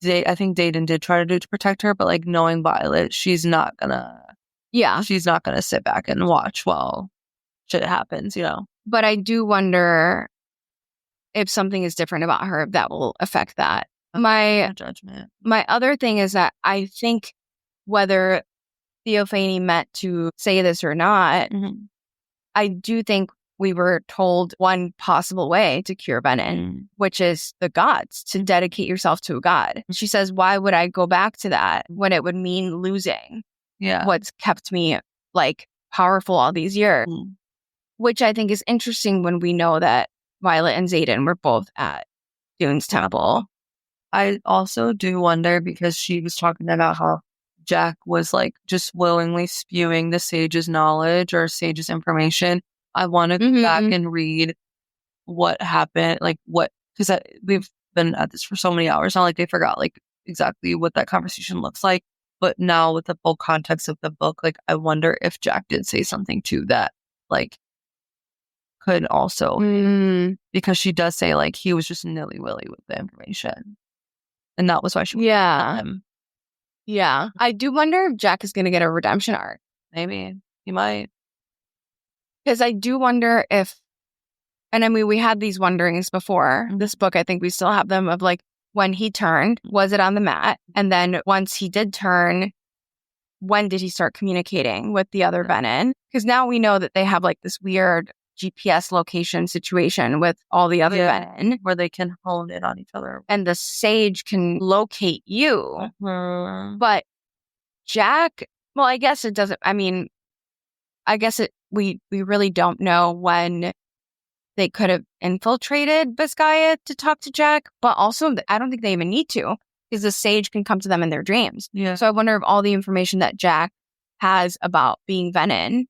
Xaden did try to protect her, but like knowing Violet, she's not gonna sit back and watch while shit happens, you know. But I do wonder if something is different about her that will affect that. My judgment. My other thing is that I think whether Theophany meant to say this or not, I do think we were told one possible way to cure Benin, which is the gods, to dedicate yourself to a god. She says, why would I go back to that when it would mean losing what's kept me powerful all these years? Which I think is interesting when we know that Violet and Xaden were both at Dune's temple. I also do wonder, because she was talking about how Jack was just willingly spewing the sage's knowledge or sage's information. I want to go back and read what happened, because we've been at this for so many hours now, I forgot exactly what that conversation looks like. But now with the full context of the book, I wonder if Jack did say something too that could also, because she does say he was just nilly-willy with the information. And that was why she him. Yeah. I do wonder if Jack is going to get a redemption arc. Maybe. He might. Because I do wonder if, and I mean, we had these wonderings before this book. I think we still have them of when he turned, was it on the mat? And then once he did turn, when did he start communicating with the other Benin? Because now we know that they have this weird GPS location situation with all the other Benin, where they can hone in on each other. And the sage can locate you. But Jack, well, I guess it doesn't, we really don't know when they could have infiltrated Biscaya to talk to Jack, but also I don't think they even need to, because the sage can come to them in their dreams. Yeah. So I wonder if all the information that Jack has about being Venin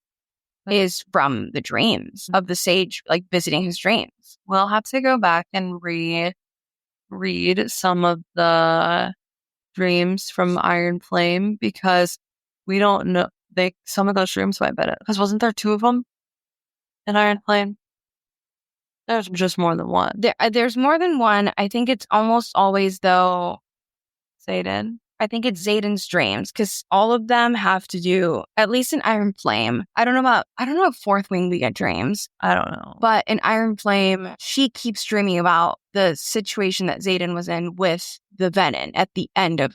is from the dreams of the sage, visiting his dreams. We'll have to go back and read some of the dreams from Iron Flame, because we don't know. Some of those dreams might be it. Because wasn't there 2 of them in Iron Flame? There's just more than one. There's more than one. I think it's almost always, though, Xaden. I think it's Xaden's dreams, because all of them have to do, at least in Iron Flame. I don't know if Fourth Wing we get dreams. I don't know. But in Iron Flame, she keeps dreaming about the situation that Xaden was in with the Venin at the end of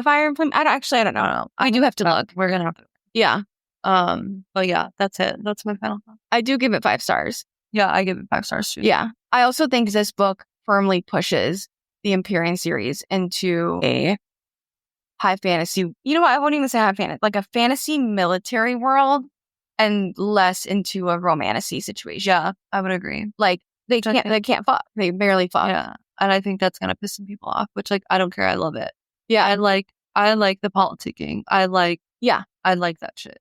Iron Flame. I don't know. I do have to look. We're gonna have to. Yeah. But yeah, that's it. That's my final thought. I do give it 5 stars. Yeah, I give it 5 stars too. Yeah. I also think this book firmly pushes the Empyrean series into a high fantasy, you know what, I won't even say high fantasy, a fantasy military world, and less into a romantic-y situation. Yeah, I would agree. They can't fuck. They barely fuck. Yeah. And I think that's gonna piss some people off, which I don't care. I love it. Yeah. I like the politicking. I like that shit.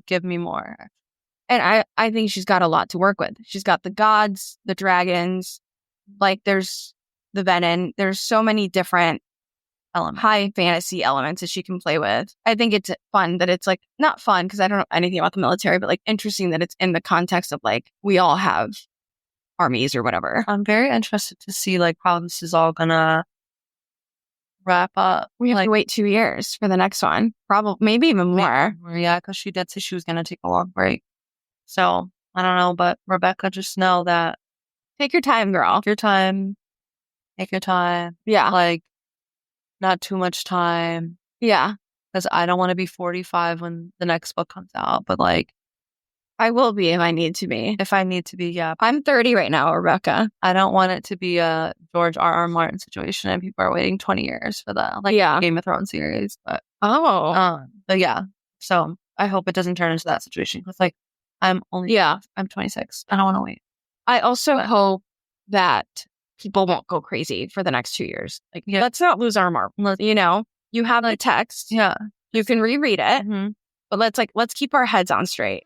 Give me more. And I think she's got a lot to work with. She's got the gods, the dragons, there's the Venin. There's so many different high fantasy elements that she can play with. I think it's fun that it's not fun because I don't know anything about the military, but interesting that it's in the context of we all have armies or whatever. I'm very interested to see how this is all gonna wrap up. We have to wait 2 years for the next one. Probably, maybe even more. Yeah, because she did say she was gonna take a long break. So I don't know, but Rebecca, just know that take your time, girl. Take your time. Yeah. Not too much time. Yeah. Because I don't want to be 45 when the next book comes out, but I will be if I need to be. If I need to be, yeah. I'm 30 right now, Rebecca. I don't want it to be a George R.R. Martin situation and people are waiting 20 years for the Game of Thrones series. But but yeah. So I hope it doesn't turn into that situation, because I'm 26. I don't want to wait. I also hope that people won't go crazy for the next 2 years. Let's not lose our mark. You have the text. Yeah. You can reread it. But let's keep our heads on straight.